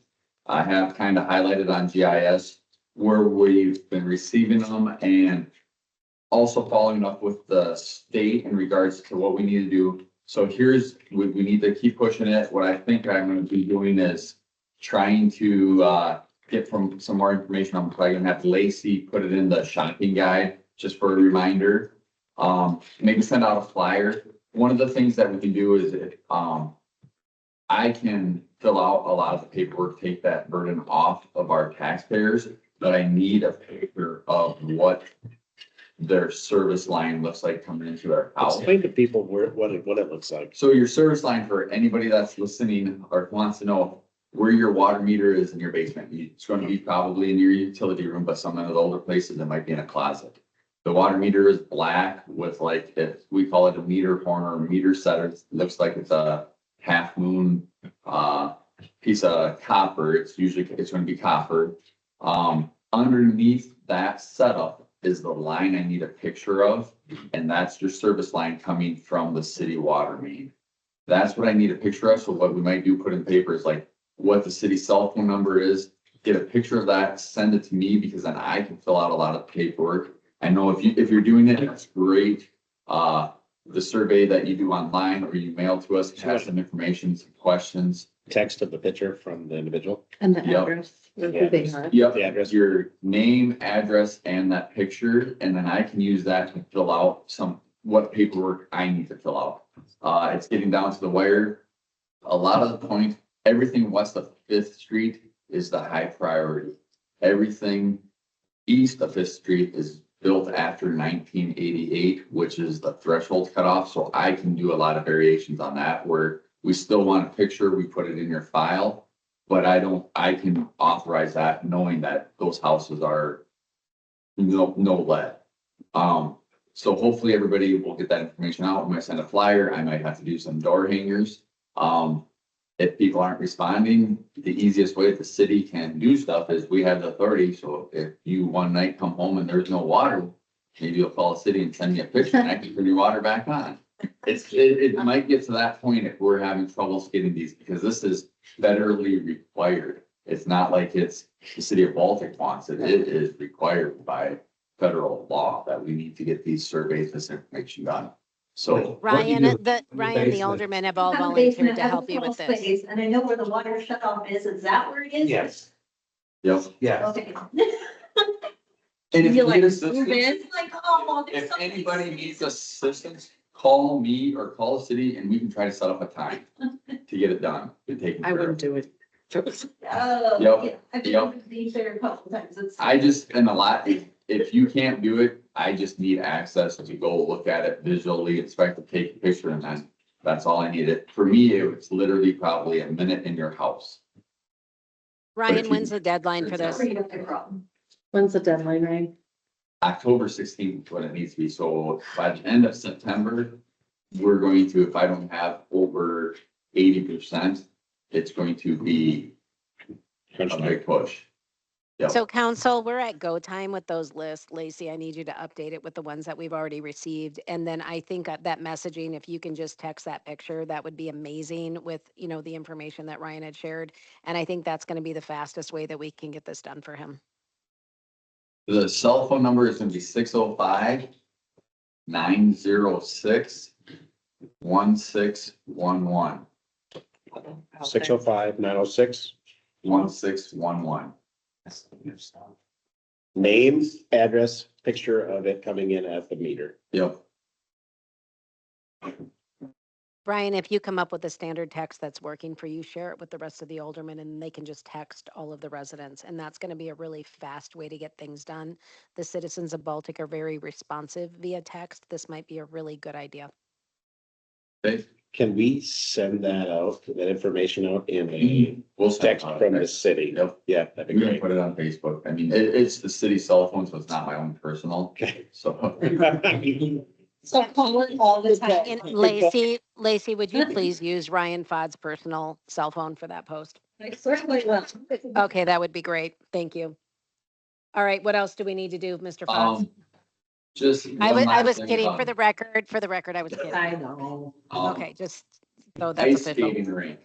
I have kind of highlighted on GIS where we've been receiving them and also following up with the state in regards to what we need to do. So here's, we need to keep pushing it. What I think I'm going to be doing is trying to get from some more information. I'm probably going to have Lacey put it in the shopping guide just for a reminder. Maybe send out a flyer. One of the things that we can do is I can fill out a lot of the paperwork, take that burden off of our taxpayers, but I need a picture of what their service line looks like coming into their house. Explain to people what it looks like. So your service line, for anybody that's listening or wants to know where your water meter is in your basement, it's going to be probably in your utility room, but some of the older places, it might be in a closet. The water meter is black with like, if we call it a meter horn or a meter setter, it looks like it's a half moon piece of copper. It's going to be copper. Underneath that setup is the line I need a picture of, and that's your service line coming from the city water main. That's what I need a picture of. So what we might do, put in paper is like what the city cell phone number is, get a picture of that, send it to me, because then I can fill out a lot of paperwork. I know if you're doing it, that's great. The survey that you do online or you mail to us has some information, some questions. Text of the picture from the individual. And the Yep. address of who they are. Yep, The address. your name, address, and that picture, and then I can use that to fill out what paperwork I need to fill out. It's getting down to the wire. A lot of the point, everything west of Fifth Street is the high priority. Everything east of Fifth Street is built after 1988, which is the threshold cutoff. So I can do a lot of variations on that where we still want a picture, we put it in your file, but I can authorize that knowing that those houses are no lead. So hopefully everybody will get that information out. We might send a flyer. I might have to do some door hangers. If people aren't responding, the easiest way the city can do stuff is we have the authority. So if you one night come home and there's no water, maybe you'll call the city and send me a picture and I can turn your water back on. It might get to that point if we're having troubles getting these, because this is federally required. It's not like it's the city of Baltic wants it. It is required by federal law that we need to get these surveys, this information done. So Ryan, the aldermen have all Have a volunteered basement, to have a help you with crawl this. space, and I know where the water shut off is that where it is? Yes, yep. yes. Okay. And if You you like need assistance, move in? It's like, oh, there's if something. anybody needs assistance, call me or call the city and we can try to set up a time to get it done and taken I care wouldn't of. do it. Oh, Yep, yeah, I've yep. been there a couple times. It's. I just, and a lot, if you can't do it, I just need access to go look at it visually, inspect it, take a picture, and then that's all I needed. For me, it's literally probably a minute in your house. Ryan, when's the deadline for this? Pretty big problem. When's the deadline, Ryan? October 16th is what it needs to be. So by the end of September, we're going to, if I don't have over 80%, it's going to be a big push. Yep. So council, we're at go time with those lists. Lacey, I need you to update it with the ones that we've already received. And then I think that messaging, if you can just text that picture, that would be amazing with, the information that Ryan had shared. And I think that's going to be the fastest way that we can get this done for him. The cell phone number is going to be 605-906-1611. 605-906. 1611. Name, address, picture of it coming in at the meter. Yep. Brian, if you come up with a standard text that's working for you, share it with the rest of the aldermen and they can just text all of the residents. And that's going to be a really fast way to get things done. The citizens of Baltic are very responsive via text. This might be a really good idea. Dave? Can we send that out, that information out in a We'll text from the city? Yep. Yeah, that'd be We can great. put it on Facebook. I mean, it's the city cell phone, so it's not my own personal. Okay. So. So call it all the time. And Lacey, would you please use Ryan Fodd's personal cell phone for that post? I certainly will. Okay, that would be great. Thank you. All right, what else do we need to do, Mr. Fodd? Just. I one last was thing kidding about, for the record, I was kidding. I know. Okay, just so that's Ice official. skating rink.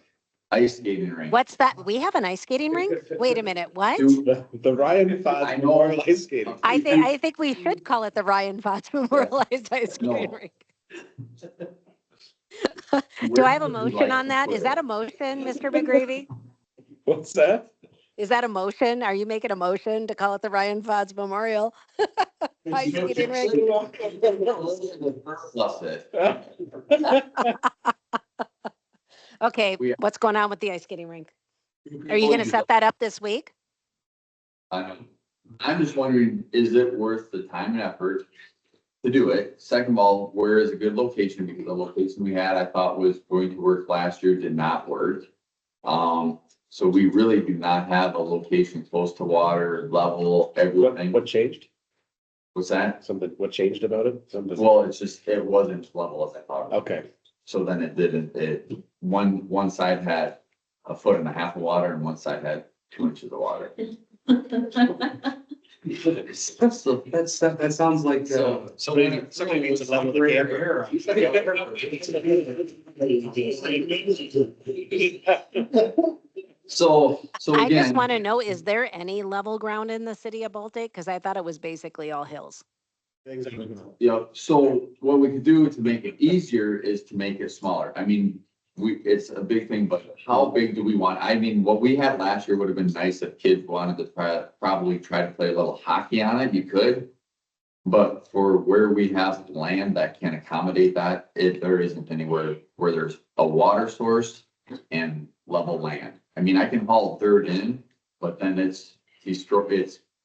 Ice skating rink. What's that? We have an ice skating rink? Wait a minute, what? The Ryan Fodd I know. Memorial Ice Skating. I think we should call it the Ryan Fodd Memorialized Ice Skating No. Rink. Do I have a Where would you motion like on to that? put Is it? that a motion, Mr. McGreevy? What's that? Is that a motion? Are you making a motion to call it the Ryan Fodd's Memorial Ice Skating Rink? Plus it. Okay, We- what's going on with the ice skating rink? Are you gonna set that up this week? I'm just wondering, is it worth the time and effort to do it? Second of all, where is a good location? Because the location we had, I thought was going to work last year, did not work. So we really do not have a location close to water, level, everything. What changed? What's that? Something, what changed about it? Something. Well, it's just, it wasn't level as I thought. Okay. So then it didn't, one side had 1.5 feet of water and one side had 2 inches of water. That sounds like, Somebody needs to level the camera. So I just again, want to know, is there any level ground in the city of Baltic? Because I thought it was basically all hills. yeah, so what we could do to make it easier is to make it smaller. I mean, it's a big thing, but how big do we want? I mean, what we had last year would have been nice if kids wanted to probably try to play a little hockey on it, you could. But for where we have land that can accommodate that, there isn't anywhere where there's a water source and level land. I mean, I can haul dirt in, but then it's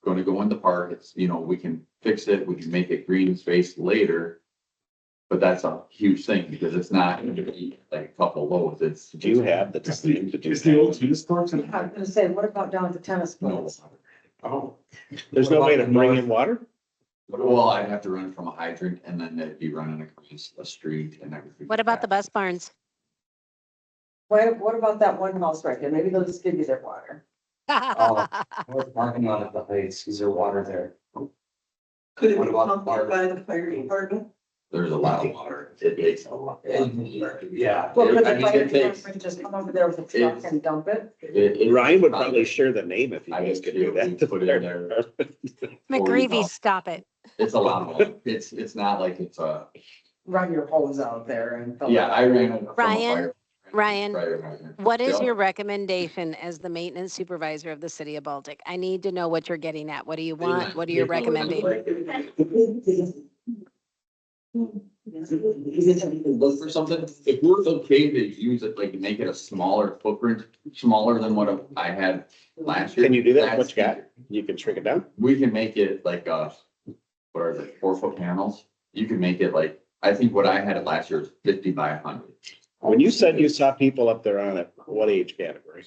going to go in the park. It's, we can fix it. We can make it green space later. But that's a huge thing because it's not going to be like a couple loads. Do you have the time to do Is the old that? tennis courts? I was gonna say, what about down at the tennis courts? Oh. There's no way to bring in water? Well, I'd have to run from a hydrant and then they'd be running across a street and everything. What about the bus barns? What about that one house right there? Maybe they'll just give you their water. North parking lot at the Heights, is there water there? Could it What be about the pumped park? by the fire department? There's a lot of water. It takes a lot. Yeah. Well, could I the mean, fire it takes- department just come over there with a truck and dump it? Ryan would probably share the name if you I guys guess could do that. put it in there. McGreevy, stop it. It's a lot of water. It's not like it's a, Run your hose out there and. fill it yeah, up. I ran it from a fire. Ryan, fire hydrant. what is Yeah. your recommendation as the maintenance supervisor of the city of Baltic? I need to know what you're getting at. What do you want? What are you recommending? Look for something, if we're okay to use it, like make it a smaller footprint, smaller than what I had last year. Can you do that? What that's you got? You can shrink it down? We can make it like what are they, 4-foot panels? You can make it like, I think what I had it last year was 50 by 100. When you said you saw people up there on it, what age category?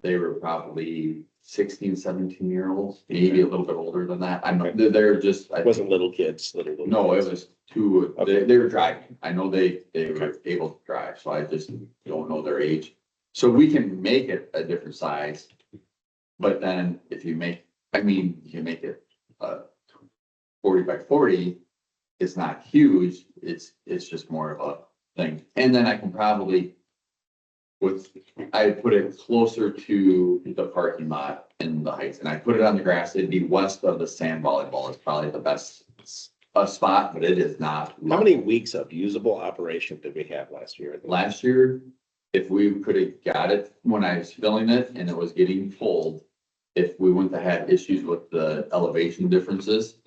They were probably 16, 17-year-olds, maybe a little bit older than that. I'm not, they're just. It wasn't little kids, little. No, it kids. was two, Okay. they were driving. I know they were able to drive, so I just don't know their age. So we can make it a different size. But then if you make, you can make it 40 by 40, it's not huge. It's just more of a thing. And then I can probably I put it closer to the parking lot in the Heights and I put it on the grass. It'd be west of the sand volleyball. It's probably the best spot, but it is not. How many weeks of usable operation did we have last year? Last year, if we could have got it when I was filling it and it was getting cold, if we wouldn't have had issues with the elevation differences,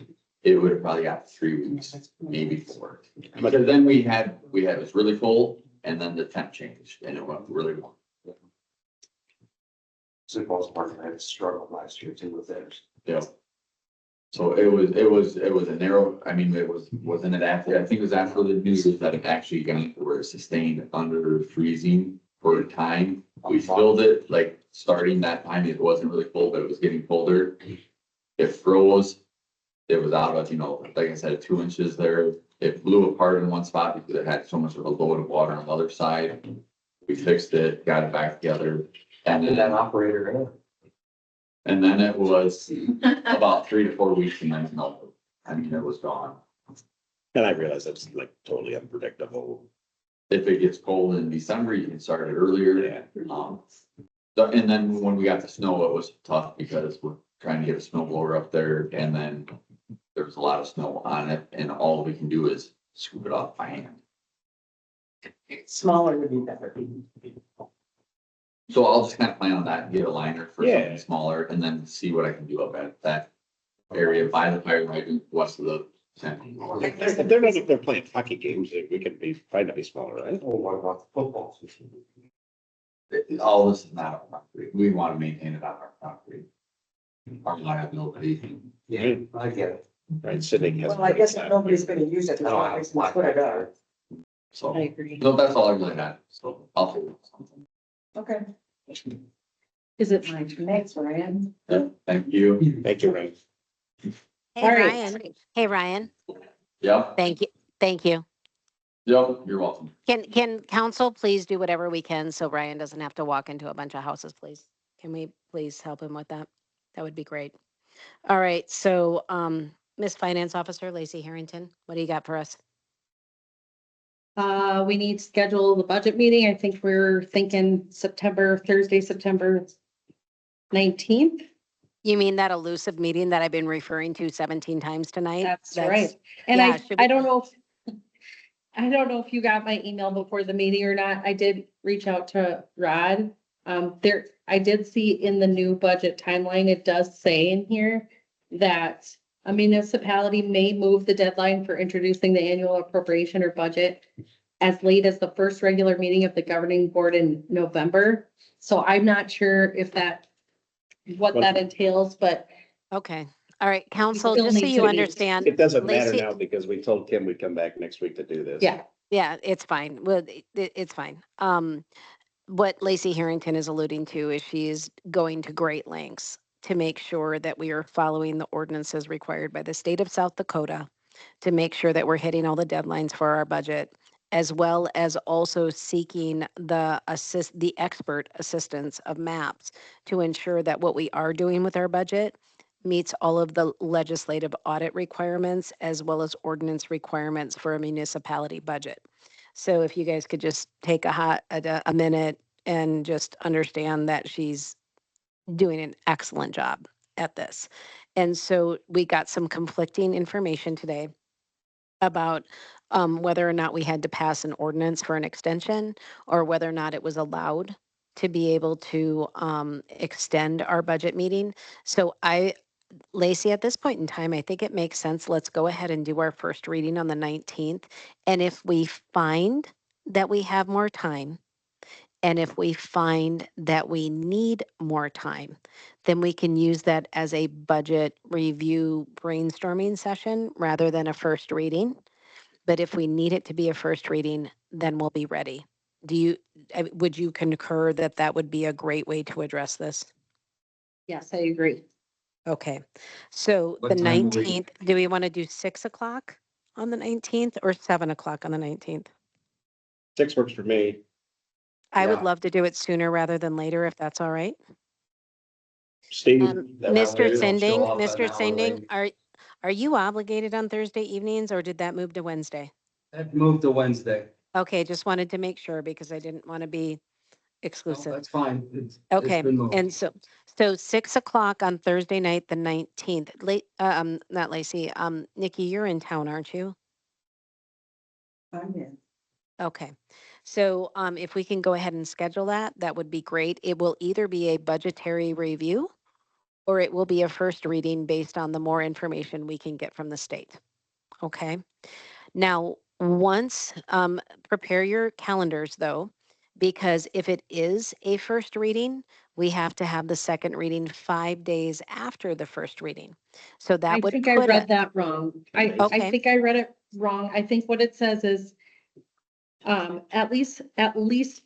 it would have probably got 3 weeks, maybe 4. But then we had, it was really cold and then the temp changed, and it went really well. Sidwalks Park had struggled last year too with theirs. Yeah. So it was a narrow, I mean, wasn't it after, I think it was after the news that it actually got where it sustained under freezing for a time. We filled it, like, starting that time, it wasn't really cold, but it was getting colder. It froze. It was out of, like I said, 2 inches there. It blew apart in one spot because it had so much of a load of water on the other side. We fixed it, got it back together. And then that operator, And then it was about 3 to 4 weeks and then no, I mean, it was gone. And I realize it's like totally unpredictable. If it gets cold in December, you can start it earlier. Yeah. And then when we got the snow, it was tough because we're trying to get a snow blower up there and then there was a lot of snow on it and all we can do is scoop it off by hand. Smaller would be better. So I'll just kind of plan on that, and get a liner for Yeah. something smaller and then see what I can do up at that area by the fire hydrant west of the center. If they're playing hockey games, we can find to be smaller, right? oh, what about the football? All this is not our property. We want to maintain it on our property. Our liability. Yeah, I get it. Right, sitting has. Well, I guess if nobody's gonna use it, there's I no don't have reason to put it up. So, agree. no, that's all I really had. So I'll figure something. Okay. Is it my turn? Thanks, Ryan. Yeah, thank you. Thank you, Ryan. Hey, All right. Ryan. Hey, Ryan. Yep, Thank you. Thank you. yep, you're welcome. Can council please do whatever we can so Ryan doesn't have to walk into a bunch of houses, please? Can we please help him with that? That would be great. All right, so Miss Finance Officer Lacey Harrington, what do you got for us? We need to schedule the budget meeting. I think we're thinking Thursday, September 19th. You mean that elusive meeting that I've been referring to 17 times tonight? That's right. And yeah, should we- I don't know if you got my email before the meeting or not. I did reach out to Rod. I did see in the new budget timeline, it does say in here that a municipality may move the deadline for introducing the annual appropriation or budget as late as the first regular meeting of the governing board in November. So I'm not sure if what that entails, but Okay, all right, council, still just so need you to meet. understand. It doesn't matter Lacey- now because we told Kim we'd come back next week to do this. yeah. Yeah, it's fine. Well, it's fine. What Lacey Harrington is alluding to is she is going to great lengths to make sure that we are following the ordinances required by the state of South Dakota to make sure that we're hitting all the deadlines for our budget, as well as also seeking the expert assistance of MAPS to ensure that what we are doing with our budget meets all of the legislative audit requirements as well as ordinance requirements for a municipality budget. So if you guys could just take a minute and just understand that she's doing an excellent job at this. And so we got some conflicting information today about whether or not we had to pass an ordinance for an extension or whether or not it was allowed to be able to extend our budget meeting. So Lacey, at this point in time, I think it makes sense. Let's go ahead and do our first reading on the 19th. And if we find that we have more time, and if we find that we need more time, then we can use that as a budget review brainstorming session rather than a first reading. But if we need it to be a first reading, then we'll be ready. Would you concur that that would be a great way to address this? Yes, I agree. Okay, so What the time will we- 19th, do we want to do 6 o'clock on the 19th or 7 o'clock on the 19th? 6 works for me. I would Yeah. love to do it sooner rather than later, if that's all right. Steve. Mr. don't Sending, show up an Mr. hour Sending, late. are you obligated on Thursday evenings or did that move to Wednesday? That moved to Wednesday. Okay, just wanted to make sure because I didn't want to be No, exclusive. that's fine. It's Okay, been moved. and so 6 o'clock on Thursday night, the 19th. Not Lacey, Nikki, you're in town, aren't you? I'm in. Okay, so if we can go ahead and schedule that, that would be great. It will either be a budgetary review or it will be a first reading based on the more information we can get from the state. Okay, now Once, prepare your calendars though, because if it is a first reading, we have to have the second reading 5 days after the first reading. So I that would think I put read it, that wrong. I okay, think I read it wrong. I think what it says is at least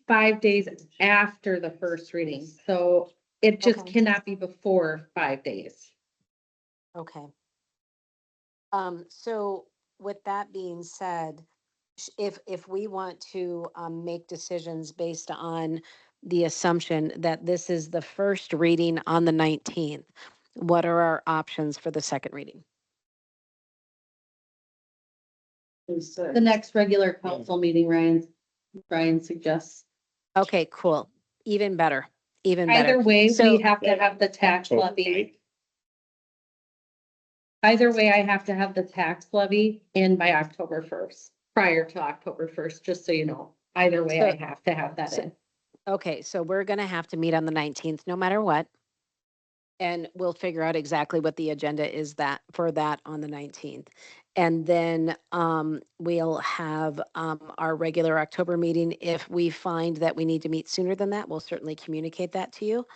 5 days after the first reading. So it just Okay. cannot be before 5 days. okay. So with that being said, if we want to make decisions based on the assumption that this is the first reading on the 19th, what are our options for the second reading? The next regular council meeting, Ryan suggests. Okay, cool. Even better, even better. Either way, So- we have to have the tax levy. Either way, I have to have the tax levy in by October 1st, prior to October 1st, just so you know. Either way, I have to have that in. Okay, so we're gonna have to meet on the 19th, no matter what. And we'll figure out exactly what the agenda is that for that on the 19th. And then we'll have our regular October meeting. If we find that we need to meet sooner than that, we'll certainly communicate that to you.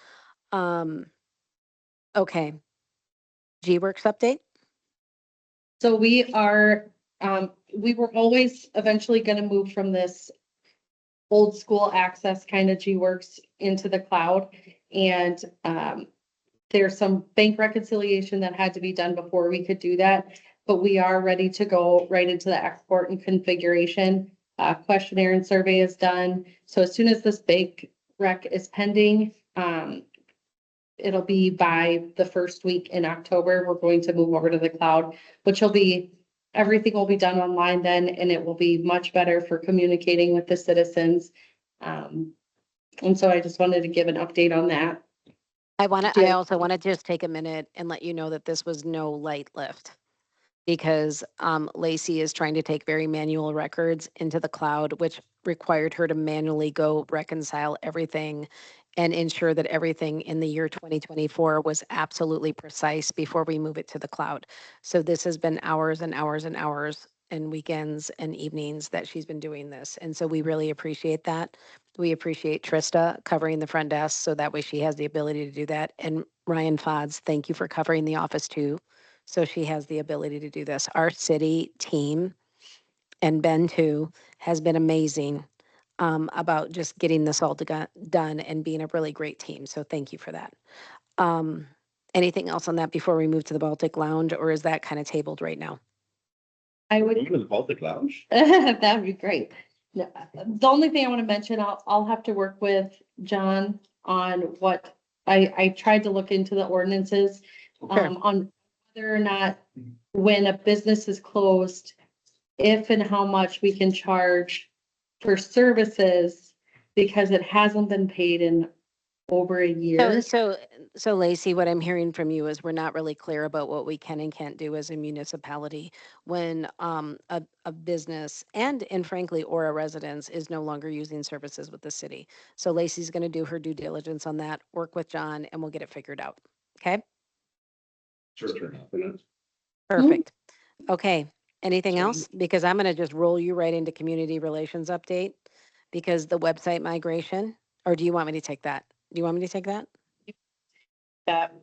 Okay. G-Works update? So we were always eventually gonna move from this old school access kind of G-Works into the cloud. And there's some bank reconciliation that had to be done before we could do that. But we are ready to go right into the export and configuration. Questionnaire and survey is done. So as soon as this bank rec is pending, it'll be by the first week in October, we're going to move over to the cloud, which will be, everything will be done online then, and it will be much better for communicating with the citizens. And so I just wanted to give an update on that. I also want to just take a minute and let you know that this was no light lift, because Lacey is trying to take very manual records into the cloud, which required her to manually go reconcile everything and ensure that everything in the year 2024 was absolutely precise before we move it to the cloud. So this has been hours and hours and hours and weekends and evenings that she's been doing this. And so we really appreciate that. We appreciate Trista covering the front desk so that way she has the ability to do that. And Ryan Fods, thank you for covering the office too. So she has the ability to do this. Our city team, and Ben too, has been amazing about just getting this all done and being a really great team. So thank you for that. Anything else on that before we move to the Baltic Lounge, or is that kind of tabled right now? I would. Going to the Baltic Lounge? That'd be great. No, the only thing I want to mention, I'll have to work with John on what, I tried to look into the ordinances. On whether or not, when a business is closed, if and how much we can charge for services, because it hasn't been paid in over a year. So Lacey, what I'm hearing from you is we're not really clear about what we can and can't do as a municipality when a business and frankly, or a residence is no longer using services with the city. So Lacey's going to do her due diligence on that, work with John, and we'll get it figured out. Okay? Sure. Perfect. Okay. Anything else? Because I'm going to just roll you right into community relations update, because the website migration, or do you want me to take that? Do you want me to take that?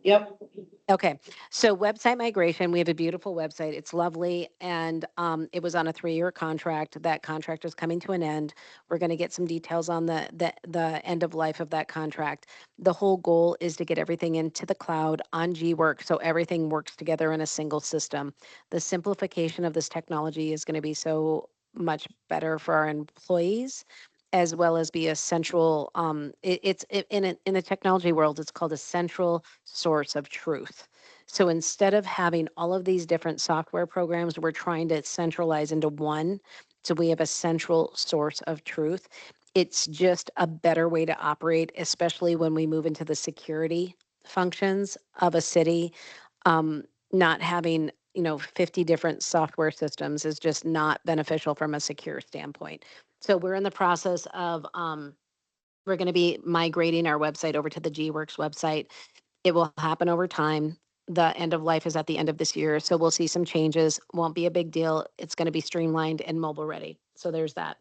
Yep. Okay, so website migration, we have a beautiful website. It's lovely. And it was on a 3-year contract. That contract is coming to an end. We're going to get some details on the end of life of that contract. The whole goal is to get everything into the cloud on GWorks so everything works together in a single system. The simplification of this technology is going to be so much better for our employees, as well as be a central, in the technology world, it's called a central source of truth. So instead of having all of these different software programs, we're trying to centralize into one. So we have a central source of truth. It's just a better way to operate, especially when we move into the security functions of a city. Not having 50 different software systems is just not beneficial from a secure standpoint. So we're in the process of, we're going to be migrating our website over to the GWorks website. It will happen over time. the end of life is at the end of this year. So we'll see some changes. Won't be a big deal. It's going to be streamlined and mobile ready. So there's that.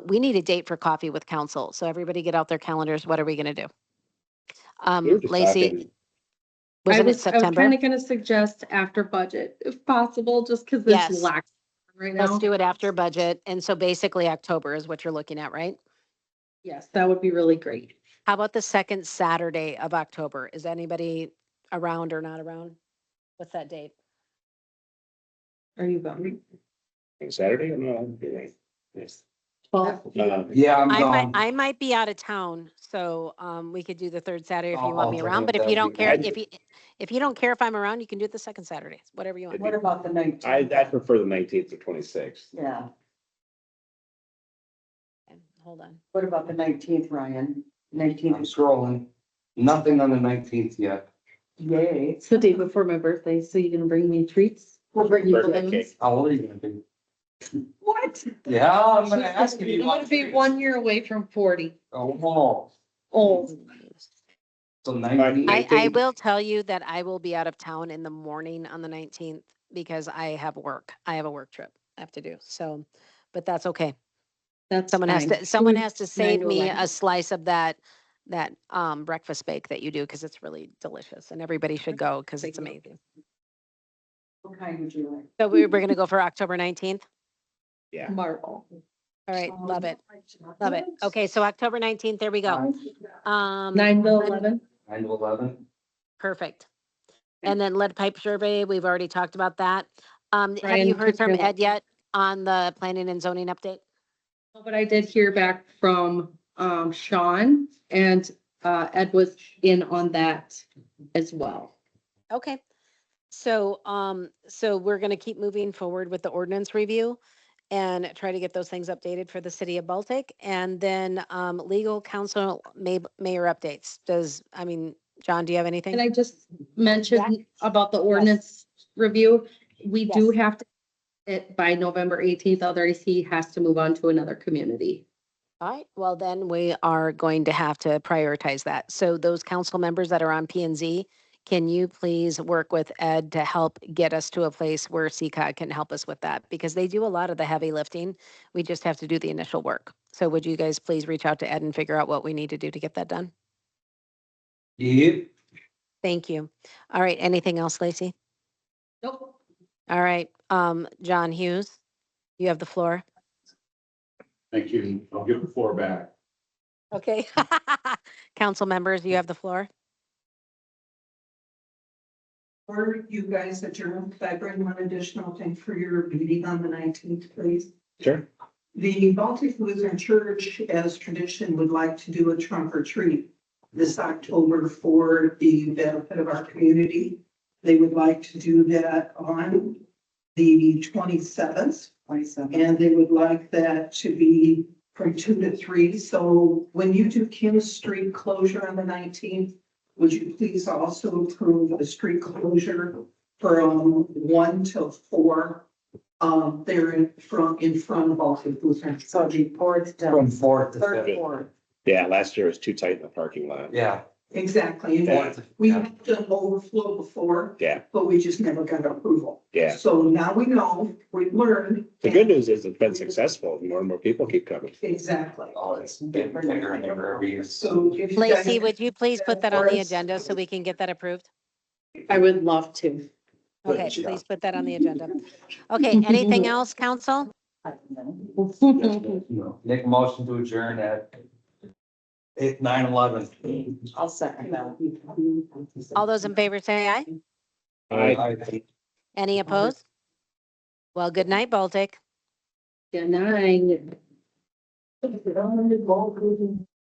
We need a date for coffee with council. So everybody get out their calendars. What are we going to do? We were just Lacey, talking- wasn't it I was September? kind of gonna suggest after budget, if possible, just because Yes. there's lax right Let's now. do it after budget. And so basically October is what you're looking at, right? Yes, that would be really great. How about the second Saturday of October? Is anybody around or not around? What's that date? Are you going? Saturday or no? Yes. Well, Yeah, I'm I might be out of town, so we could do the third Saturday if you I'll want me around. But if alternate, you don't that'd care, be if you don't care if I'm around, you can do it the second Saturday, whatever you want. What about the 19th? I prefer the 19th or 26th. Yeah, Okay, hold on. what about the 19th, Ryan? I'm 19th, scrolling. Nothing on the 19th yet. yay. it's the day before my birthday, so you gonna bring me treats? We'll bring you Birthday balloons. cake. How old are you gonna be? What? Yeah, I'm gonna ask if you I'm want gonna be treats. 1 year away from 40. Oh, Old. so 19th. I will tell you that I will be out of town in the morning on the 19th because I have work. I have a work trip I have to do. So, but that's okay. That's Someone has fine. to, someone has to save 9 to me 11. a slice of that breakfast bake that you do because it's really delicious and everybody should go because it's amazing. What kind would you like? So we're going to go for October 19th. Yeah. Marble. All right. Love it. Love it. Okay. So October 19th, there we go. 9 to 11. 9 to 11. Perfect. And then lead pipe survey, we've already talked about that. Have Ryan you heard took from care of Ed yet on the planning and zoning update? But I did hear back from Sean, and Ed was in on that as well. Okay. So, so we're going to keep moving forward with the ordinance review and try to get those things updated for the city of Baltic. And then, legal counsel mayor updates. John, do you have anything? And I just mentioned about the ordinance review. We do Yes. have to, it by November 18th, otherwise he has to move on to another community. All right, well, then we are going to have to prioritize that. So those council members that are on P and Z, can you please work with Ed to help get us to a place where CCOG can help us with that? Because they do a lot of the heavy lifting. We just have to do the initial work. So would you guys please reach out to Ed and figure out what we need to do to get that done? Yep. Thank you. All right, anything else, Lacey? Nope. All right, John Hughes, you have the floor. Thank you. I'll give the floor back. Okay. Council members, you have the floor. Or you guys adjourn, could I bring one additional thing for your meeting on the 19th, please? Sure. The Baltic Lutheran Church, as tradition, would like to do a trunk or treat this October for the benefit of our community. They would like to do that on the 27th. And they would like that to be from 2 to 3. So when you do Kim's Street closure on the 19th, would you please also approve a street closure from 1 till 4? There in front of Baltic Lutheran. So it'd be fourth to From 4th to third, 5th. fourth. Yeah, last year was too tight in the parking lot. Yeah. Exactly. And Yeah. we have done overflow before, Yeah, but we just never got approval. yeah. So now we know, we've learned. The good news is it's been successful. More and more people keep coming. Exactly. Oh, it's getting bigger and bigger every year. So if you guys. Lacey, would you please put that on the For us. agenda so we can get that approved? I would love to. Okay, please put that on the agenda. Okay, anything else, council? Make a motion to adjourn at 9:11. I'll second that. All those in favor say aye. Any opposed? Well, good night, Baltic. Good night.